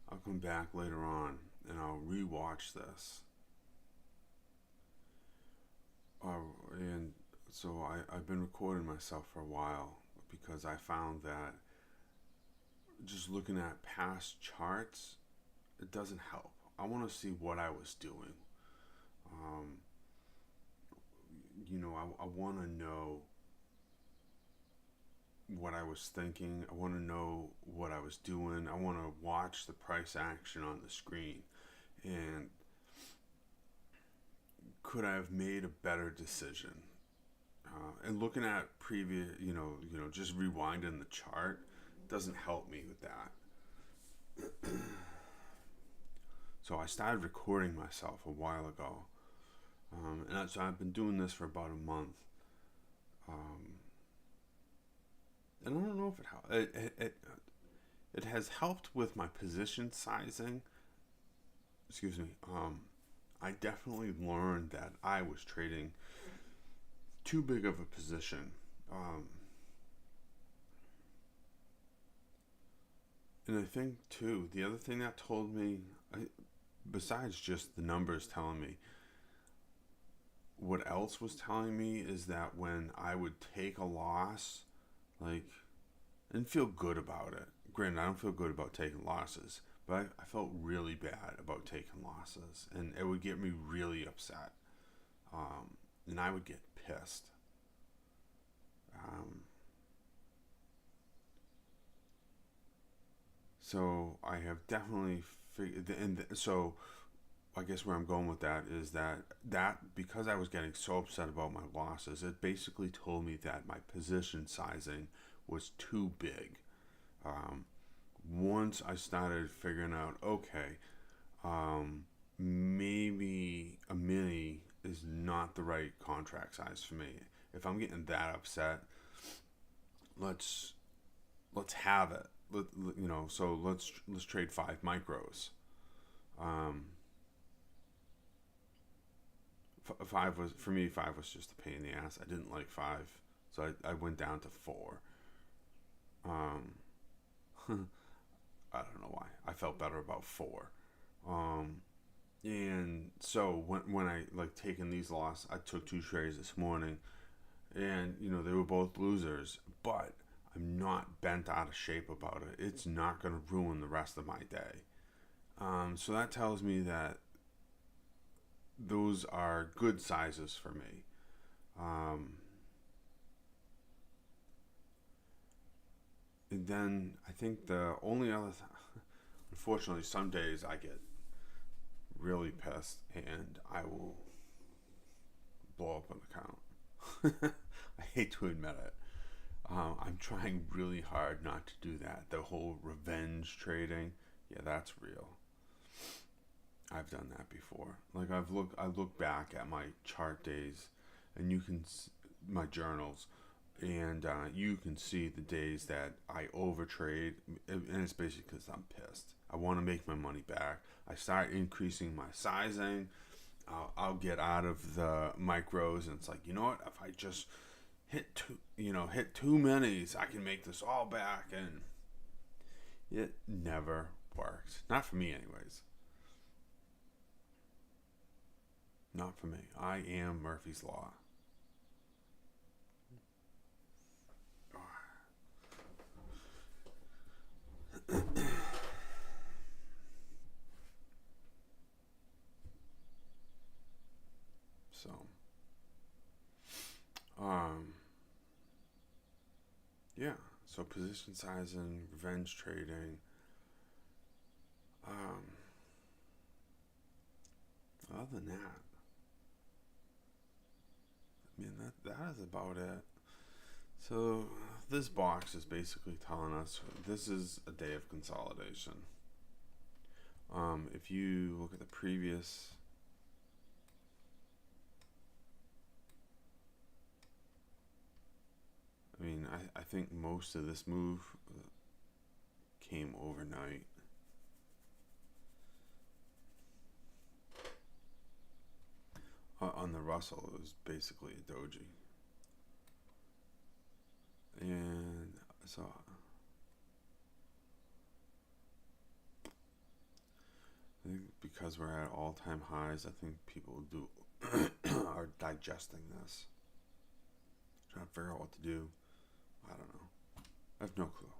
I'll come back later on and I'll rewatch this. And so I've been recording myself for a while because I found that just looking at past charts, it doesn't help. I want to see what I was doing. I want to know what I was thinking. I want to know what I was doing. I want to watch the price action on the screen. And could I have made a better decision? And looking at previous, just rewinding the chart doesn't help me with that. So I started recording myself a while ago. And so I've been doing this for about a month. And I don't know if it helped. It has helped with my position sizing. Excuse me. I definitely learned that I was trading too big of a position. And I think too, the other thing that told me, besides just the numbers telling me, what else was telling me is that when I would take a loss, I didn't feel good about it. Granted, I don't feel good about taking losses, but I felt really bad about taking losses, and it would get me really upset, and I would get pissed. So I have definitely figured, so I guess where I'm going with that is that because I was getting so upset about my losses, it basically told me that my position sizing was too big. Once I started figuring out, okay, maybe a mini is not the right contract size for me. If I'm getting that upset, let's have it. So let's trade 5 micros. 5 was, for me, 5 was just a pain in the ass. I didn't like 5, so I went down to 4. I don't know why. I felt better about 4. And so when I like taking these losses, I took 2 trades this morning, and they were both losers, but I'm not bent out of shape about it. It's not going to ruin the rest of my day. So that tells me that those are good sizes for me. And then I think the only other, unfortunately, some days I get really pissed and I will blow up an account. I hate to admit it. I'm trying really hard not to do that. The whole revenge trading, yeah, that's real. I've done that before. Like I look back at my chart days, and you can my journals, and you can see the days that I overtrade, and it's basically because I'm pissed. I want to make my money back. I start increasing my sizing. I'll get out of the micros, and it's like, you know what? If I just hit two minis, I can make this all back, and it never works. Not for me, anyways. Not for me. I am Murphy's Law. So, yeah. So position sizing, revenge trading. Other than that, I mean, that is about it. So this box is basically telling us this is a day of consolidation. If you look at the previous, I mean, I think most of this move came overnight. On the Russell, it was basically a doji. And so I think because we're at all-time highs, I think people are digesting this, trying to figure out what to do. I don't know. I have no clue.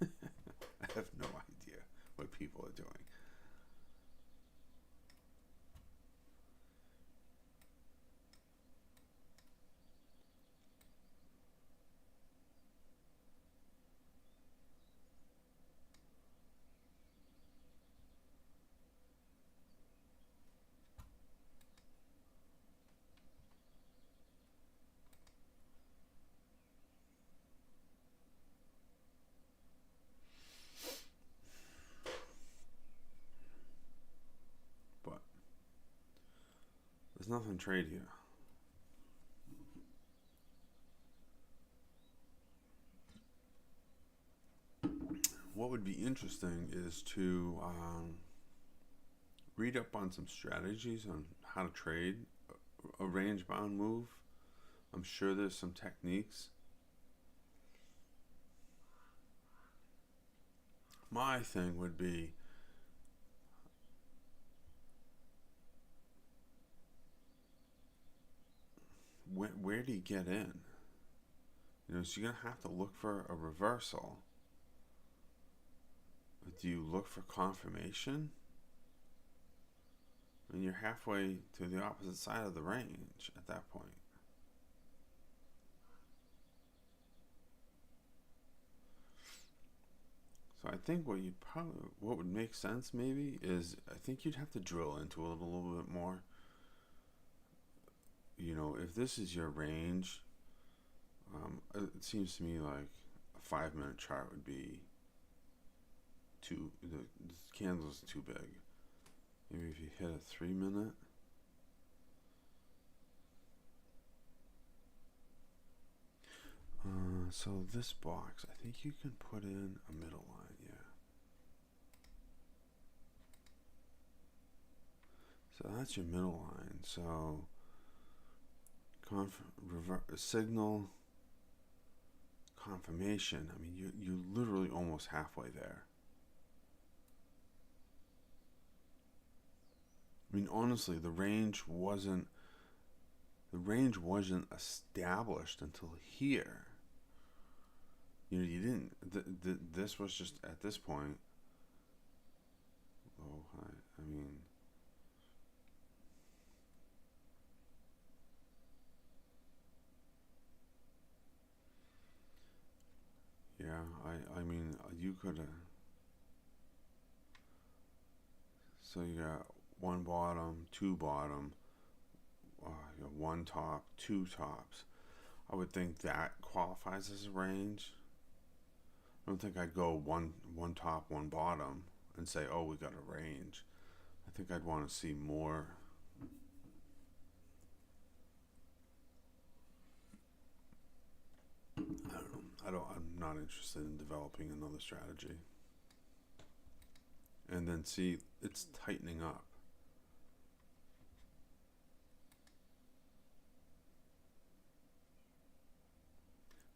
I have no idea what people are doing. There's nothing to trade here. What would be interesting is to read up on some strategies on how to trade a range bound move. I'm sure there's some techniques. My thing would be where do you get in? So you're gonna have to look for a reversal. Do you look for confirmation? And you're halfway to the opposite side of the range at that point. So I think what would make sense maybe is, I think you'd have to drill into it a little bit more. If this is your range, it seems to me like 5-minute chart would be the candle's too big. Maybe if you hit a 3-minute. So this box, I think you can put in a middle line, yeah. So that's your middle line. So signal, confirmation. I mean, you're literally almost halfway there. I mean, honestly, the range wasn't established until here. You know, you didn't. This was just at this point. Low, high. I mean, yeah. I mean, you could have. So you got one bottom, two bottom, you know, one top, two tops. I would think that qualifies as a range. I don't think I'd go one top, one bottom and say, oh, we got a range. I think I'd want to see more. I don't know. I'm not interested in developing another strategy. And then see, it's tightening up.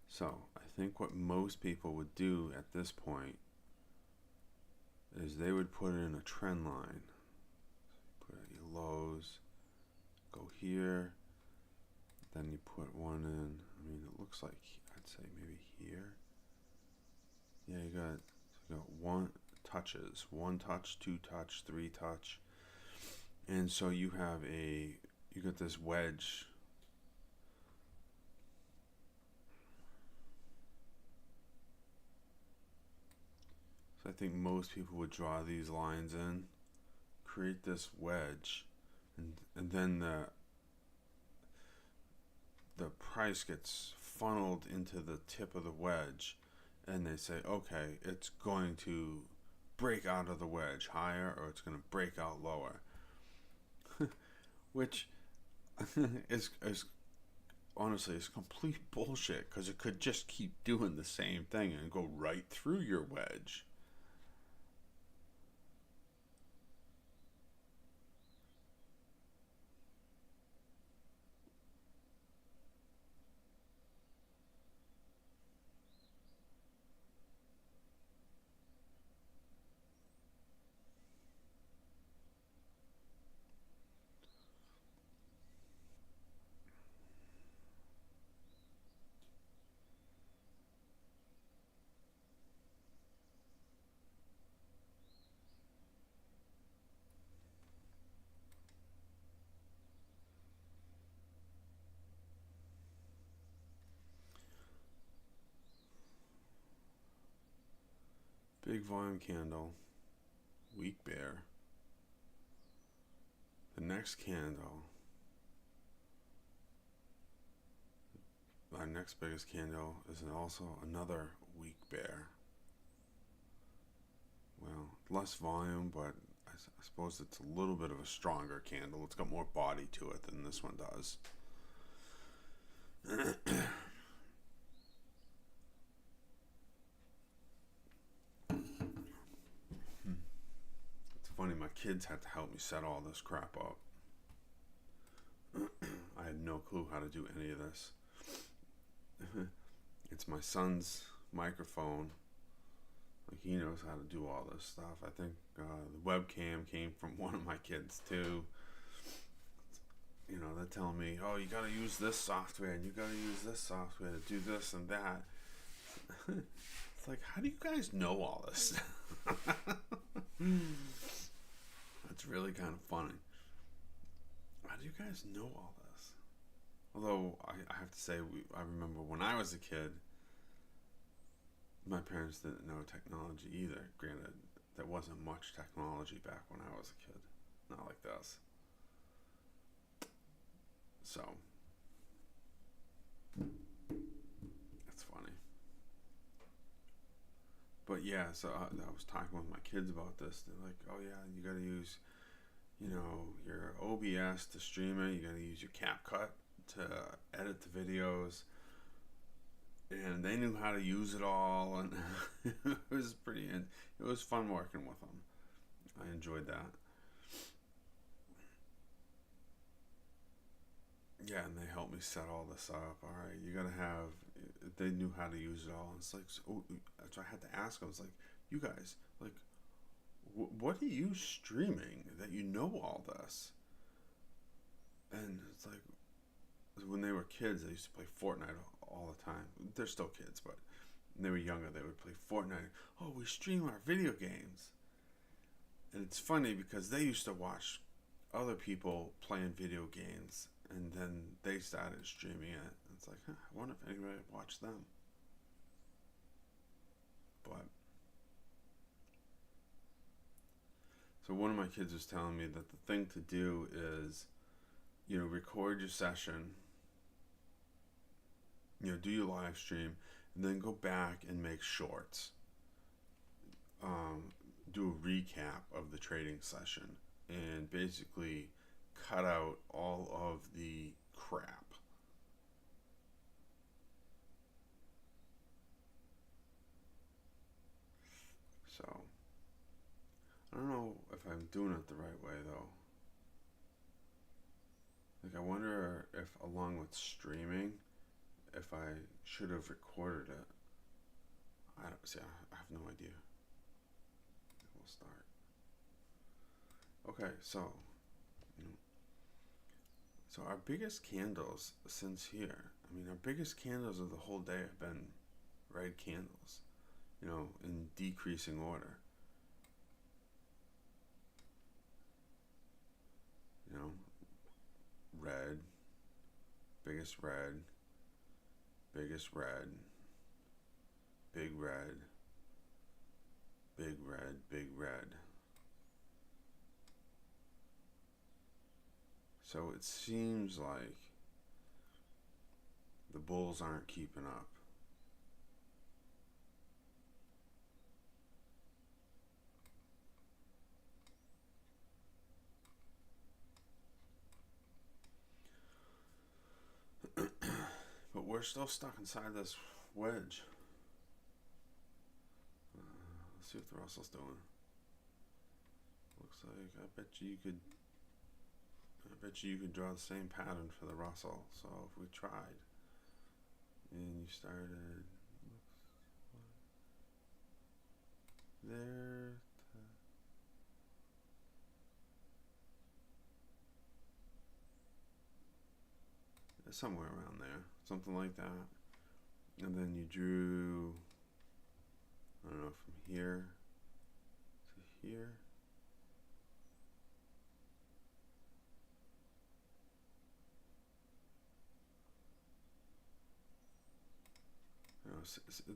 So I think what most people would do at this point is they would put in a trend line. Put at your lows, go here, then you put one in. I mean, it looks like, I'd say maybe here. Yeah, you got one touches, one touch, two touch, three touch. And so you got this wedge. I think most people would draw these lines in, create this wedge, and then the price gets funneled into the tip of the wedge, and they say, okay, it's going to break out of the wedge higher, or it's going to break out lower, which is honestly is complete bullshit, because it could just keep doing the same thing and go right through your wedge. Big volume candle, weak bear. The next candle, our next biggest candle, is also another weak bear. Well, less volume, but I suppose it's a little bit of a stronger candle. It's got more body to it than this one does. It's funny, my kids had to help me set all this crap up. I had no clue how to do any of this. It's my son's microphone. Like, he knows how to do all this stuff. I think the webcam came from one of my kids too. You know, they're telling me, oh, you gotta use this software and you gotta use this software to do this and that. It's like, how do you guys know all this? It's really kind of funny. How do you guys know all this? Although I have to say, I remember when I was a kid, my parents didn't know technology either. Granted, there wasn't much technology back when I was a kid. Not like this. So, it's funny. yeah, so I was talking with my kids about this. They're like, oh yeah, you got to use, your OBS to stream it. You got to use your CapCut to edit the videos. And they knew how to use it all, and it was it was fun working with them. I enjoyed that. Yeah, and they helped me set all this up. All right, you gotta have. They knew how to use it all. And it's like, so I had to ask them. It's like, you guys, like, what are you streaming that you know all this? And it's like, when they were kids, they used to play Fortnite all the time. They're still kids, but when they were younger, they would play Fortnite. Oh, we stream our video games. And it's funny because they used to watch other people playing video games, and then they started streaming it. It's like, I wonder if anybody watched them. But so one of my kids was telling me that the thing to do is, record your session, do your live stream, and then go back and make shorts. Do a recap of the trading session and basically cut out all of the crap. So, I don't know if I'm doing it the right way though. Like, I wonder if along with streaming, if I should have recorded it. I have no idea. We'll start. Okay, so our biggest candles since here, our biggest candles of the whole day have been red candles, in decreasing order. Red, biggest red, biggest red, big red, big red, big red. So it seems like the bulls aren't keeping up. But we're still stuck inside this wedge. Let's see what the Russell's doing. Looks like I bet you could draw the same pattern for the Russell. So if we tried and you started there somewhere around there, something like that, and then you drew, I don't know, from here to here.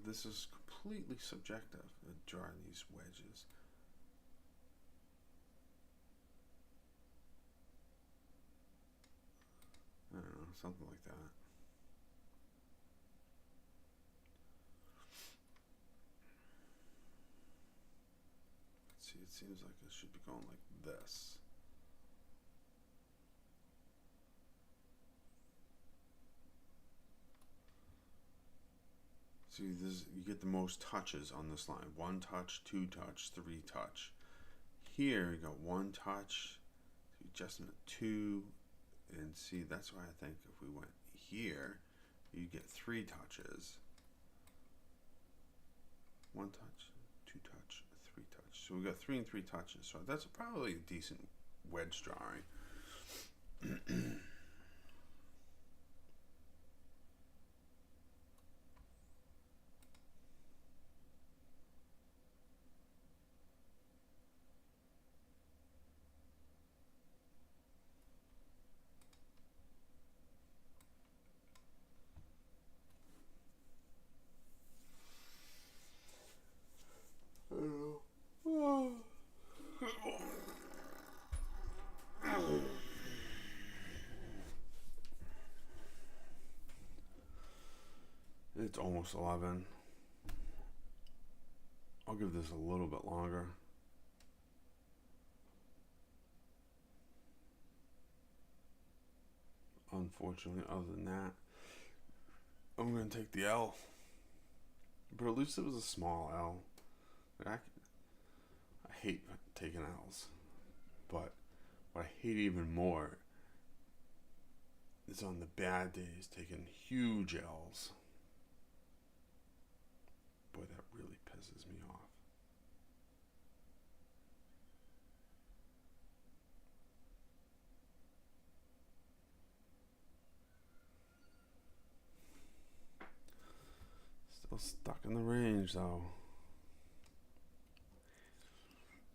This is completely subjective, drawing these wedges. I don't know, something like that. Let's see, it seems like it should be going like this. See, you get the most touches on this line. 1 touch, 2 touch, 3 touch. Here, you got 1 touch, adjustment 2, and see, that's why I think if we went here, you get 3 touches. 1 touch, 2 touch, 3 touch. So we got 3 and 3 touches. So that's probably a decent wedge drawing. It's almost 11. I'll give this a little bit longer. Unfortunately, other than that, I'm going to take the L. But at least it was a small L. Like I hate taking L's. But what I hate even more is on the bad days taking huge L's. Boy, that really pisses me off. Still stuck in the range though.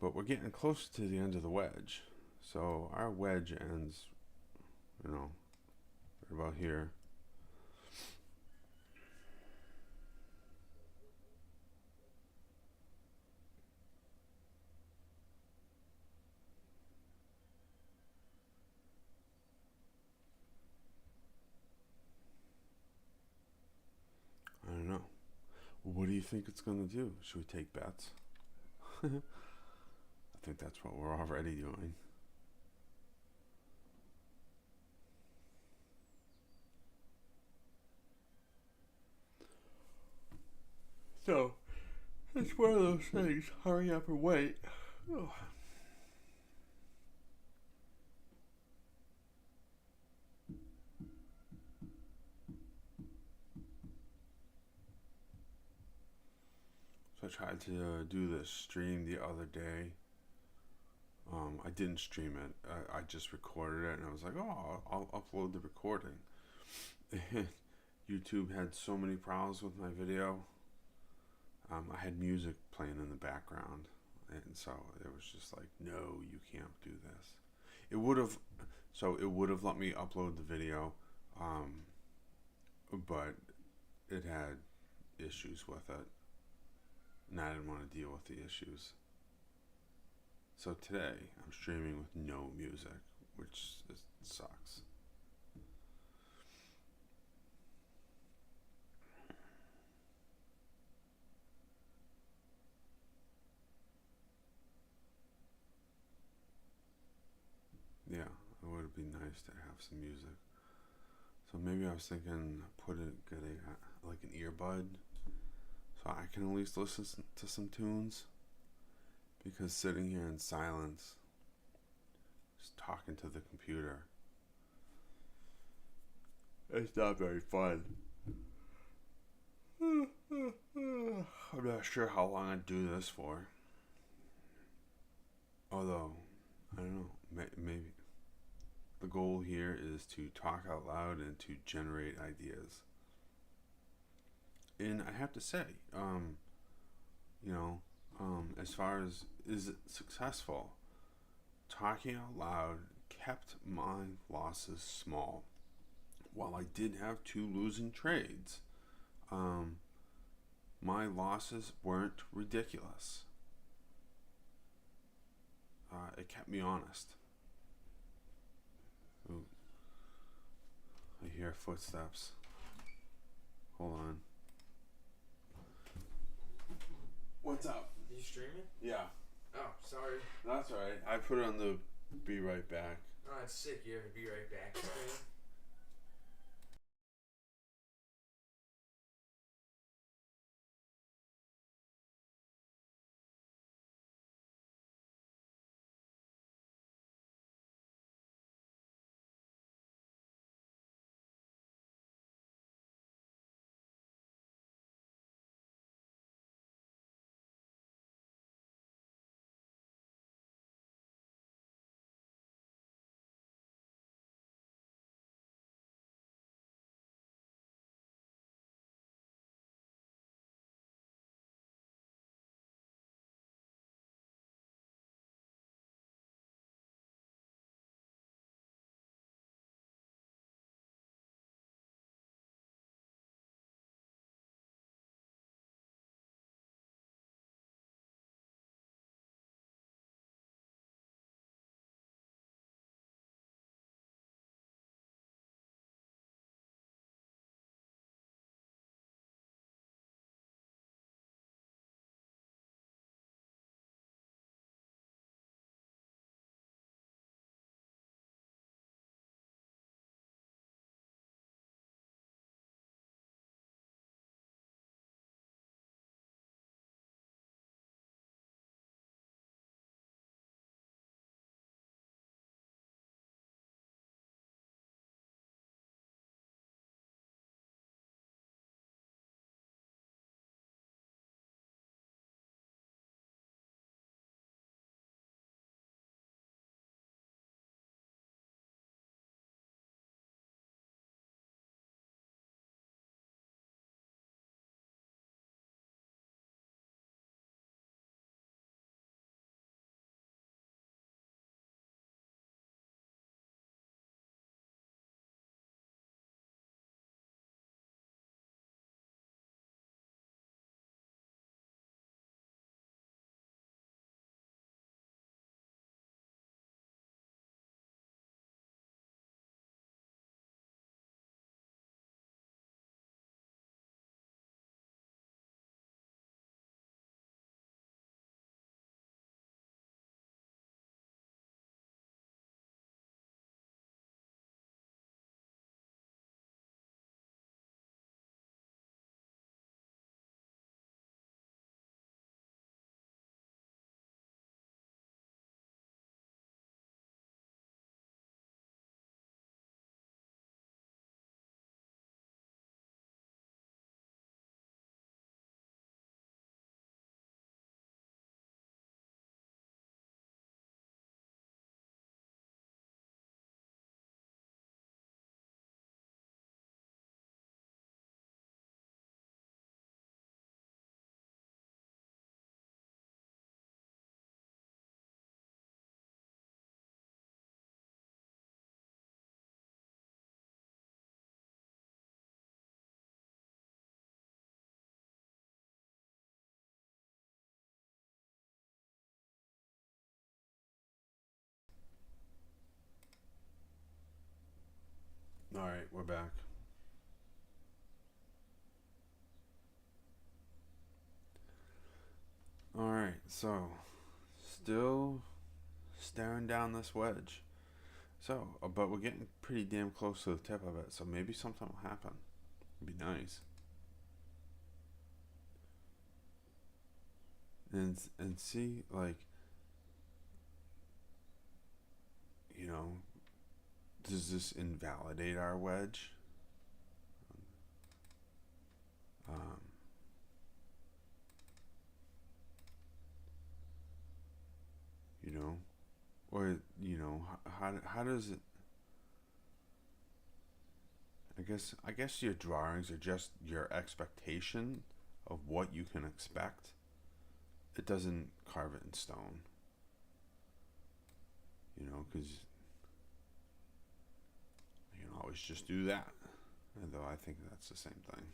But we're getting closer to the end of the wedge. So our wedge ends, right about here. I don't know. What do you think it's going to do? Should we take bets? I think that's what we're already doing. So, it's one of those things. Hurry up and wait. Oh. So I tried to do this stream the other day. I didn't stream it. I just recorded it, and I was like, oh, I'll upload the recording. YouTube had so many problems with my video. I had music playing in the background, and so it was just like, no, you can't do this. It would have let me upload the video, but it had issues with it, and I didn't want to deal with the issues. So today, I'm streaming with no music, which sucks. Yeah, it would be nice to have some music. So maybe I was thinking get like an earbud, so I can at least listen to some tunes. Because sitting here in silence, just talking to the computer, it's not very fun. I'm not sure how long I'd do this for. Although, I don't know, maybe. The goal here is to talk out loud and to generate ideas. And I have to say, as far as is it successful, talking out loud kept my losses small. While I did have 2 losing trades, my losses weren't ridiculous. It kept me honest. Ooh. I hear footsteps. Hold on. What's up? You streaming? Yeah. Oh, sorry. That's alright. I put it on the be right back. Oh, that's sick. You have a be right back screen. back. Alright, so still staring down this wedge. So, but we're getting pretty damn close to the tip of it, so maybe something will happen. It'd be nice. And see, like, you know, does this invalidate our wedge? You know, or you know, how does it? I guess your drawings are just your expectation of what you can expect. It doesn't carve it in stone. You know, because you can always just do that. Although I think that's the same thing.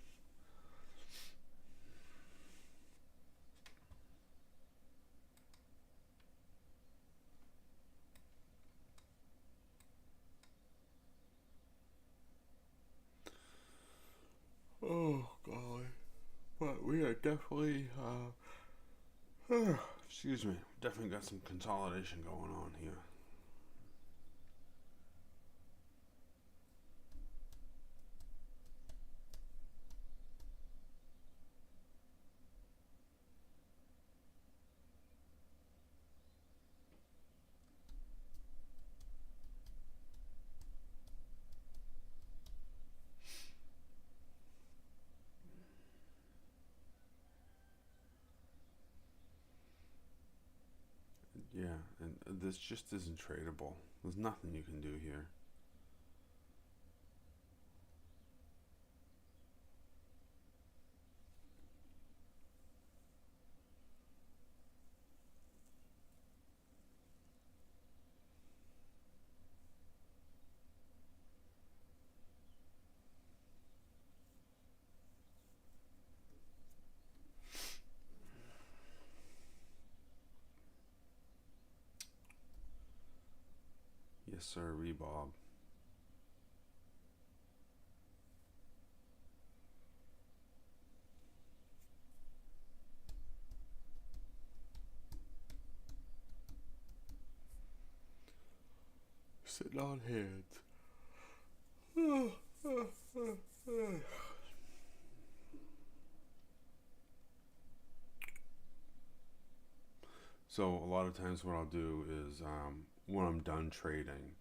Oh golly, but we are definitely excuse me, definitely got some consolidation going on here. Yeah, and this just isn't tradable. There's nothing you can do here. Yes, sir, Bob. Sitting on hands. So a lot of times what I'll do is when I'm done trading,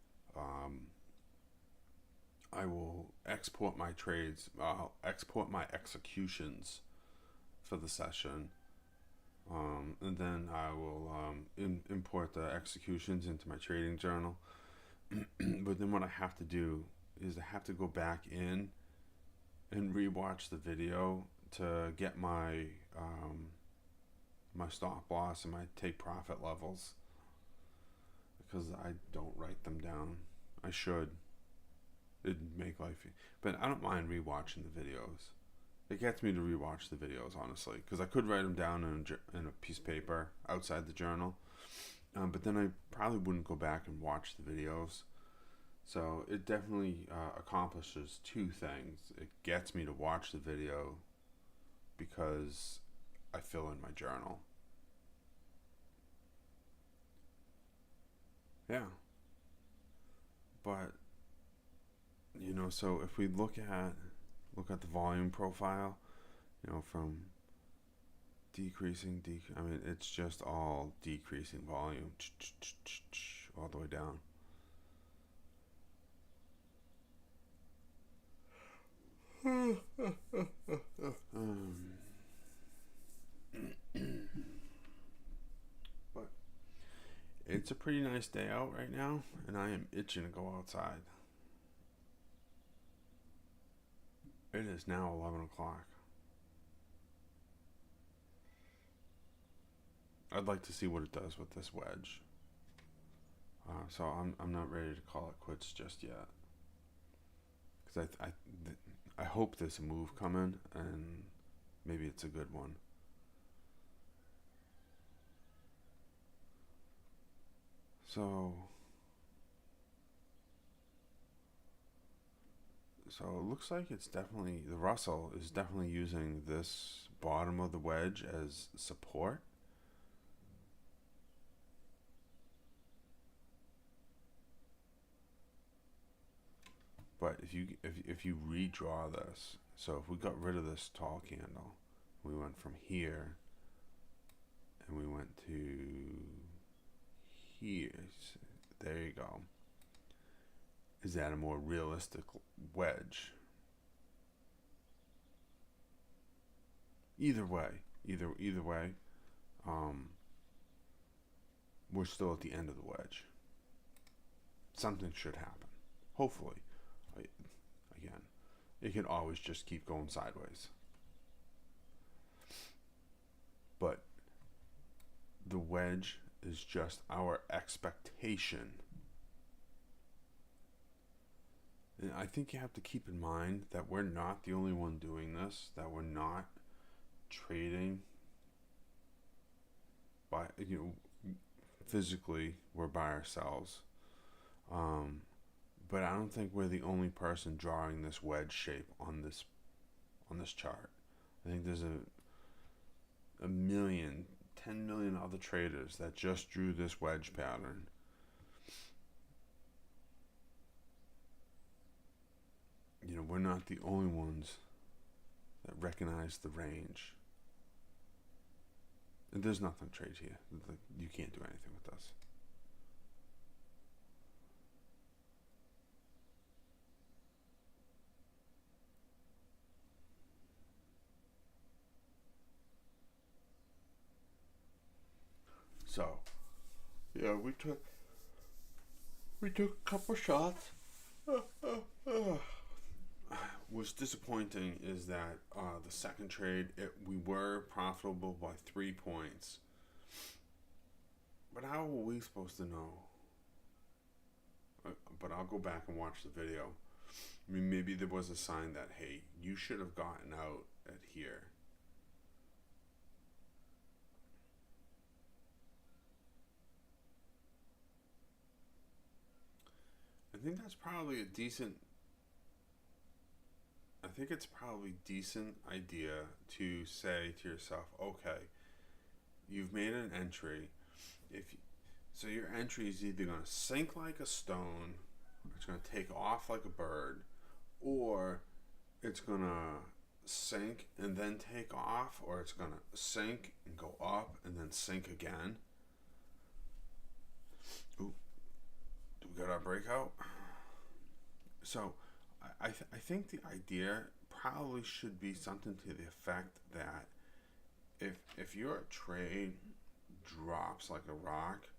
I will export my trades. I'll export my executions for the session, and then I will import the executions into my trading journal. But then what I have to do is I have to go back in and rewatch the video to get my my stop loss and my take profit levels, because I don't write them down. I should. It'd make life, but I don't mind rewatching the videos. It gets me to rewatch the videos, honestly, because I could write them down in a piece of paper outside the journal, but then I probably wouldn't go back and watch the videos. So it definitely accomplishes two things. It gets me to watch the video because I fill in my journal. Yeah. But you know, so if we look at the volume profile, you know, from decreasing, I mean, it's just all decreasing volume all the way down. But it's a pretty nice day out right now, and I am itching to go outside. It is now 11 o'clock. I'd like to see what it does with this wedge. So I'm not ready to call it quits just yet, because I hope there's a move coming, and maybe it's a good one. So it looks like it's definitely, the Russell is definitely using this bottom of the wedge as support. But if you redraw this, so if we got rid of this tall candle, we went from here and we went to here. There you go. Is that a more realistic wedge? Either way, either way, we're still at the end of the wedge. Something should happen. Hopefully. Again, it can always just keep going sideways. But the wedge is just our expectation. And I think you have to keep in mind that we're not the only one doing this, that we're not trading by, physically we're by ourselves. But I don't think we're the only person drawing this wedge shape on this chart. I think there's a million, 10 million other traders that just drew this wedge pattern. We're not the only ones that recognize the range. And there's nothing to trade here. You can't do anything with this. So, yeah, we took a couple shots. What's disappointing is that the second trade, we were profitable by 3 points. But how were we supposed to know? But I'll go back and watch the video. I mean, maybe there was a sign that, hey, you should have gotten out at here. I think that's probably a decent. I think it's probably decent idea to say to yourself, okay, you've made an entry. So your entry is either going to sink like a stone, or it's going to take off like a bird, or it's going to sink and then take off, or it's going to sink and go up and then sink again. Ooh, do we got our breakout? So I think the idea probably should be something to the effect that if your trade drops like a rock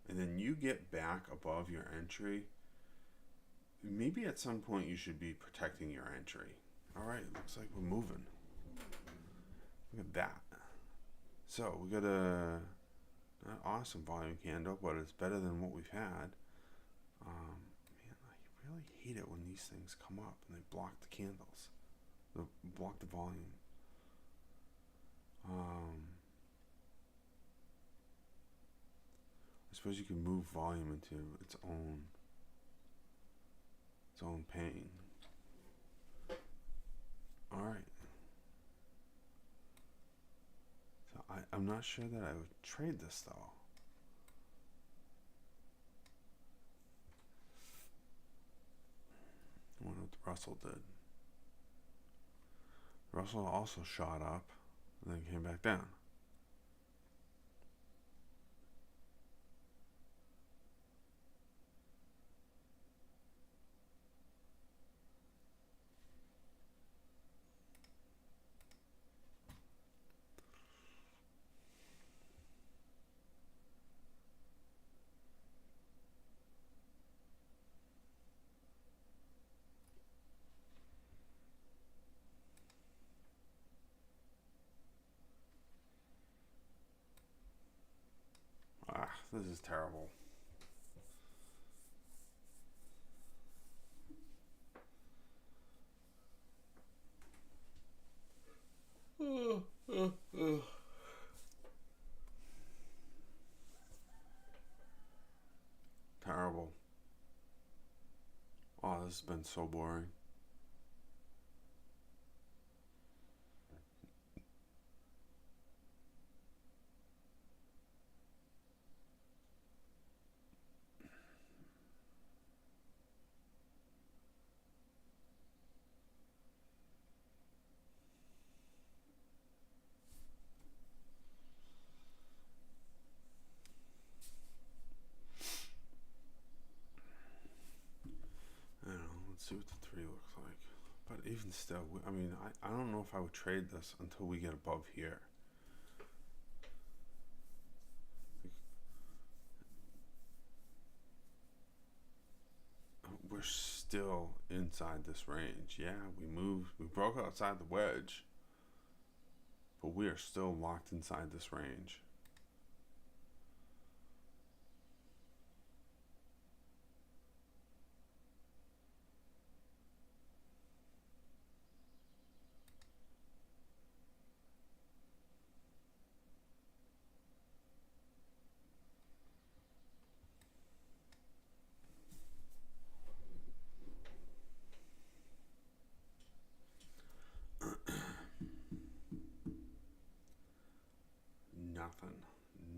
and then you get back above your entry, maybe at some point you should be protecting your entry. All right, looks like we're moving. Look at that. So we got a not awesome volume candle, but it's better than what we've had. I really hate it when these things come up and they block the candles. They block the volume. I suppose you can move volume into its own pain. Alright. So I'm not sure that I would trade this though. I wonder what the Russell did. Russell also shot up and then came back down. This is terrible. Terrible. Oh, this has been so boring. see what the 3 looks like. But even still, I mean, I don't know if I would trade this until we get above here. We're still inside this range. Yeah, we broke outside the wedge, but we are still locked inside this range.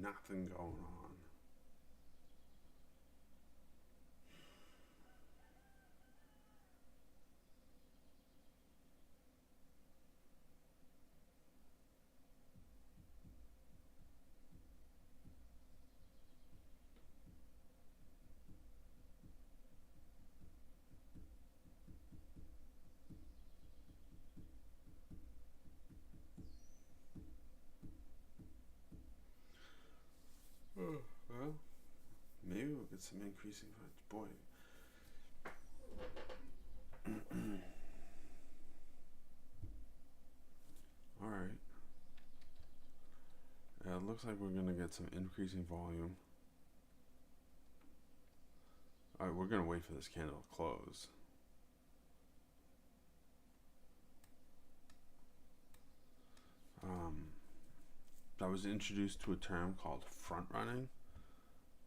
Nothing going on. Well, maybe we'll get some increasing boy. All right. It looks like we're gonna get some increasing volume. All right, we're gonna wait for this candle to close. I was introduced to a term called front running,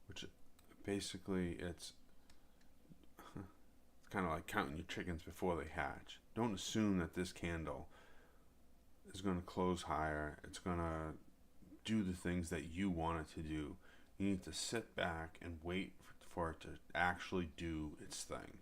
which basically it's kind of like counting your chickens before they hatch. Don't assume that this candle is going to close higher. It's going to do the things that you want it to do. You need to sit back and wait for it to actually do its thing.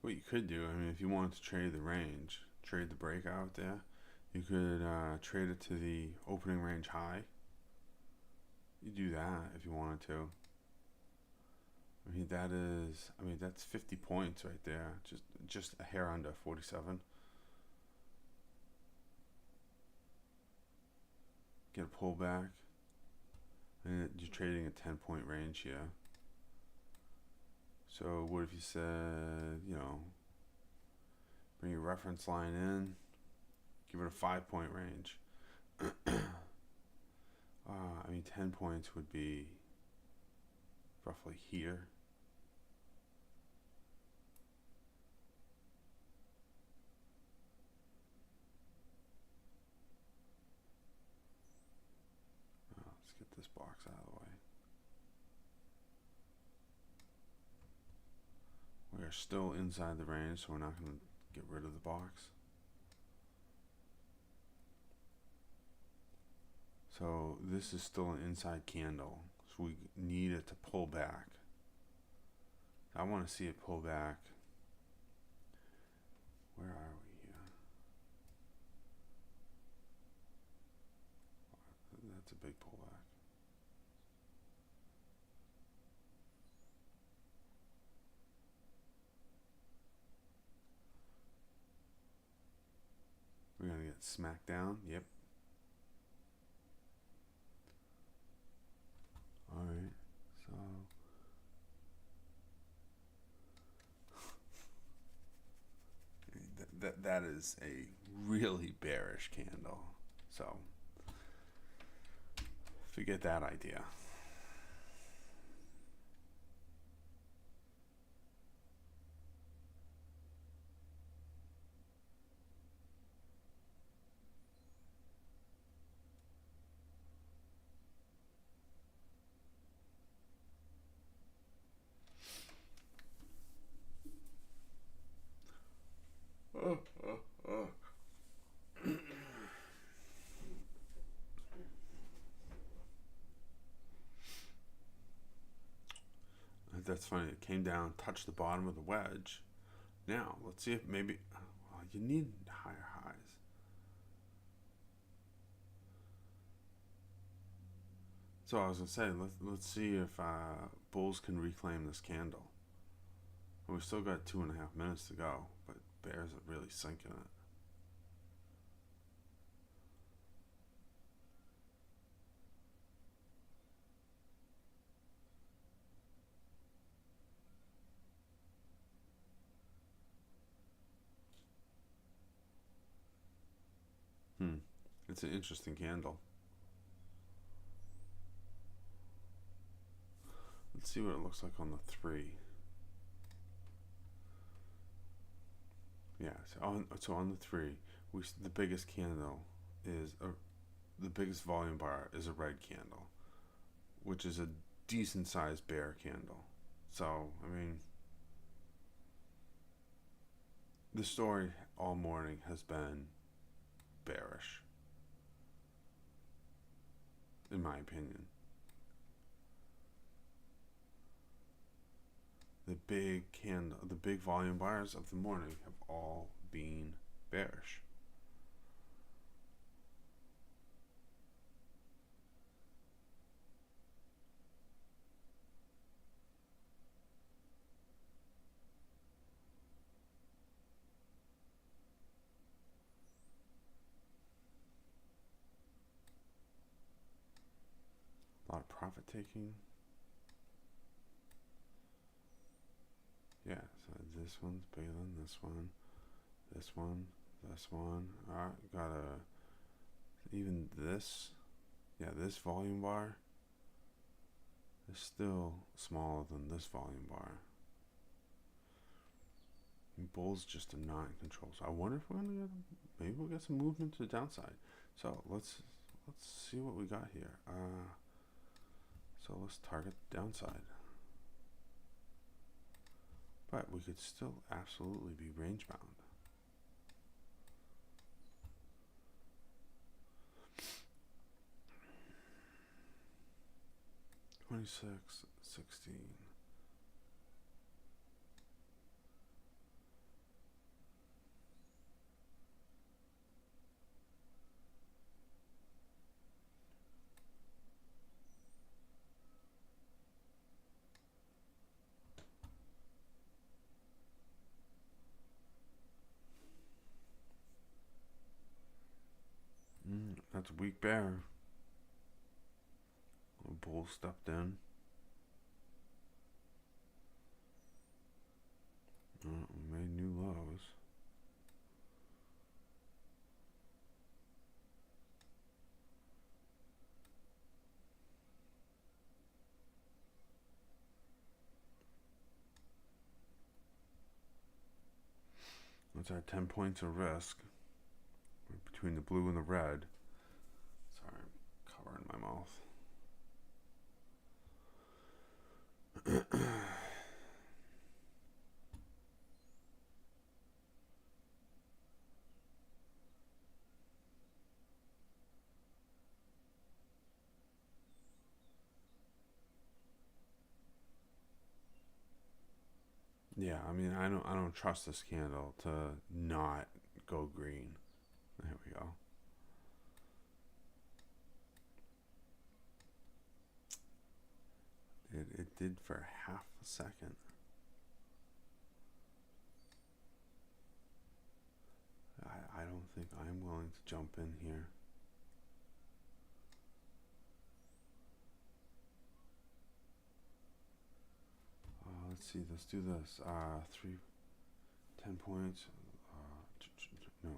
What you could do, I mean, if you wanted to trade the range, trade the breakout there, you could trade it to the opening range high. You do that if you wanted to. I mean, that's 50 points right there. Just a hair under 47. Get a pullback. And you're trading a 10-point range here. So what if you said, bring your reference line in, give it a 5-point range. I mean, 10 points would be roughly here. Let's get this box out of the way. We are still inside the range, so we're not going to get rid of the box. So this is still an inside candle, so we need it to pull back. I want to see it pull back. Where are we here? That's a big pullback. We're going to get smacked down. Yep. Alright, so that is a really bearish candle. So forget that idea. That's funny. It came down, touched the bottom of the wedge. Now, let's see if maybe... Well, you need higher highs. So I was gonna say, let's see if Bulls can reclaim this candle. We still got 2.5 minutes to go, but Bears are really sinking it. It's an interesting candle. Let's see what it looks like on the 3. Yeah, so on the 3, the biggest candle is the biggest volume bar is a red candle, which is a decent sized bear candle. So, I mean, the story all morning has been bearish, in my opinion. The big volume bars of the morning have all been bearish. A lot of profit taking. Yeah, so this one's bigger than this one. This one. Alright, even this. Yeah, this volume bar is still smaller than this volume bar. And Bulls just are not in control. So I wonder if maybe we'll get some movement to the downside. So let's see what we got here. So let's target the downside. But we could still absolutely be range bound. $26.16. That's a weak bear. A bull stepped in. Made new lows. That's our 10 points of risk between the blue and the red. Sorry, I'm covering my mouth. Yeah, I mean, I don't trust this candle to not go green. There we go. It did for half a second. I don't think I'm willing to jump in here. Let's see, let's do this. 10 points. No.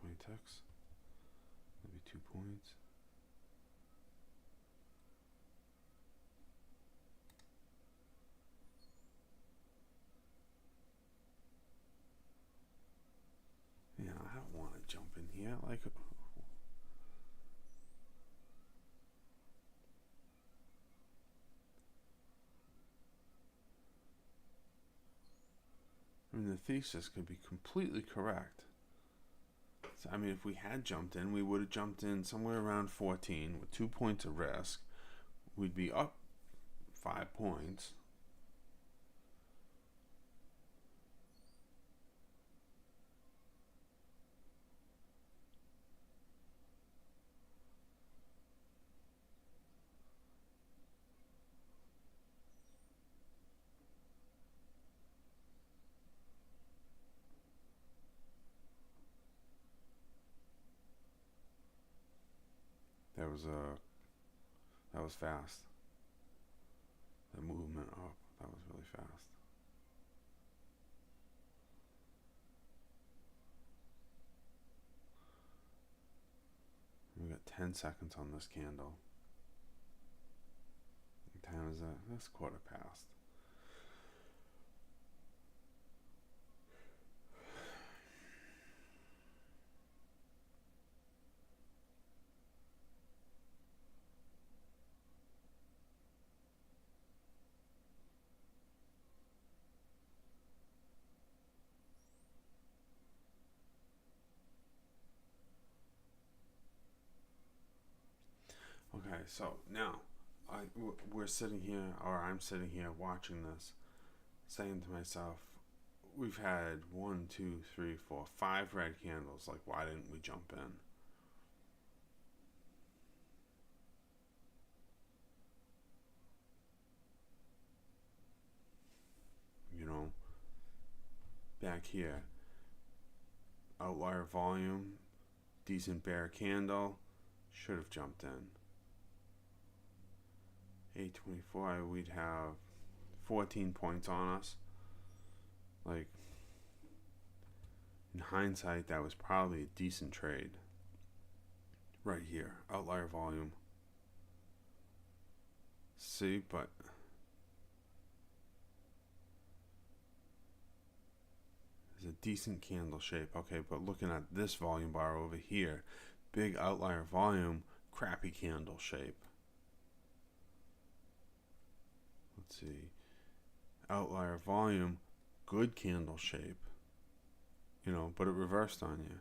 20 ticks. Maybe 2 points. Yeah, I don't want to jump in here. Like, I mean, the thesis could be completely correct. So, I mean, if we had jumped in, we would have jumped in somewhere around 14 with 2 points of risk. We'd be up 5 points. that was fast. The movement up, that was really fast. We got 10 seconds on this candle. What time is that? That's 1:15. Okay, so now we're sitting here, or I'm sitting here watching this, saying to myself, we've had 1, 2, 3, 4, 5 red candles. Like, why didn't we jump in? You know, back here, outlier volume, decent bear candle, should have jumped in. 824, we'd have 14 points on us. Like, in hindsight, that was probably a decent trade. Right here, outlier volume. See, but there's a decent candle shape. Okay, but looking at this volume bar over here, big outlier volume, crappy candle shape. Let's see, outlier volume, good candle shape, you know, but it reversed on you.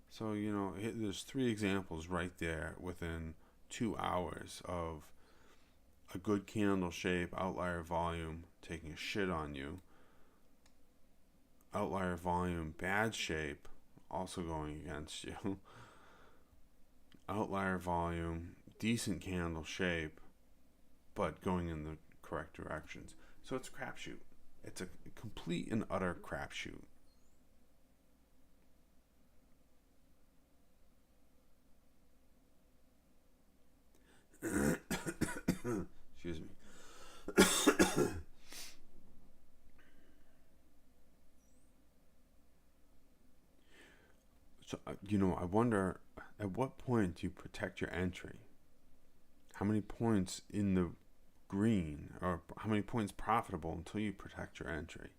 So, you know, there's 3 examples right there within 2 hours of a good candle shape, outlier volume taking a shit on you, outlier volume, bad shape, also going against you, outlier volume, decent candle shape, but going in the correct directions. So it's a crapshoot. It's a complete and utter crapshoot. Excuse me. So, you know, I wonder, at what point do you protect your entry? How many points in the green, or how many points profitable until you protect your entry?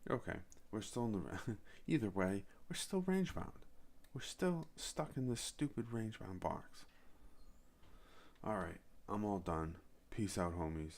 Okay, we're still in the either way, we're still range bound. We're still stuck in this stupid range bound box. Alright, I'm all done. Peace out, homies.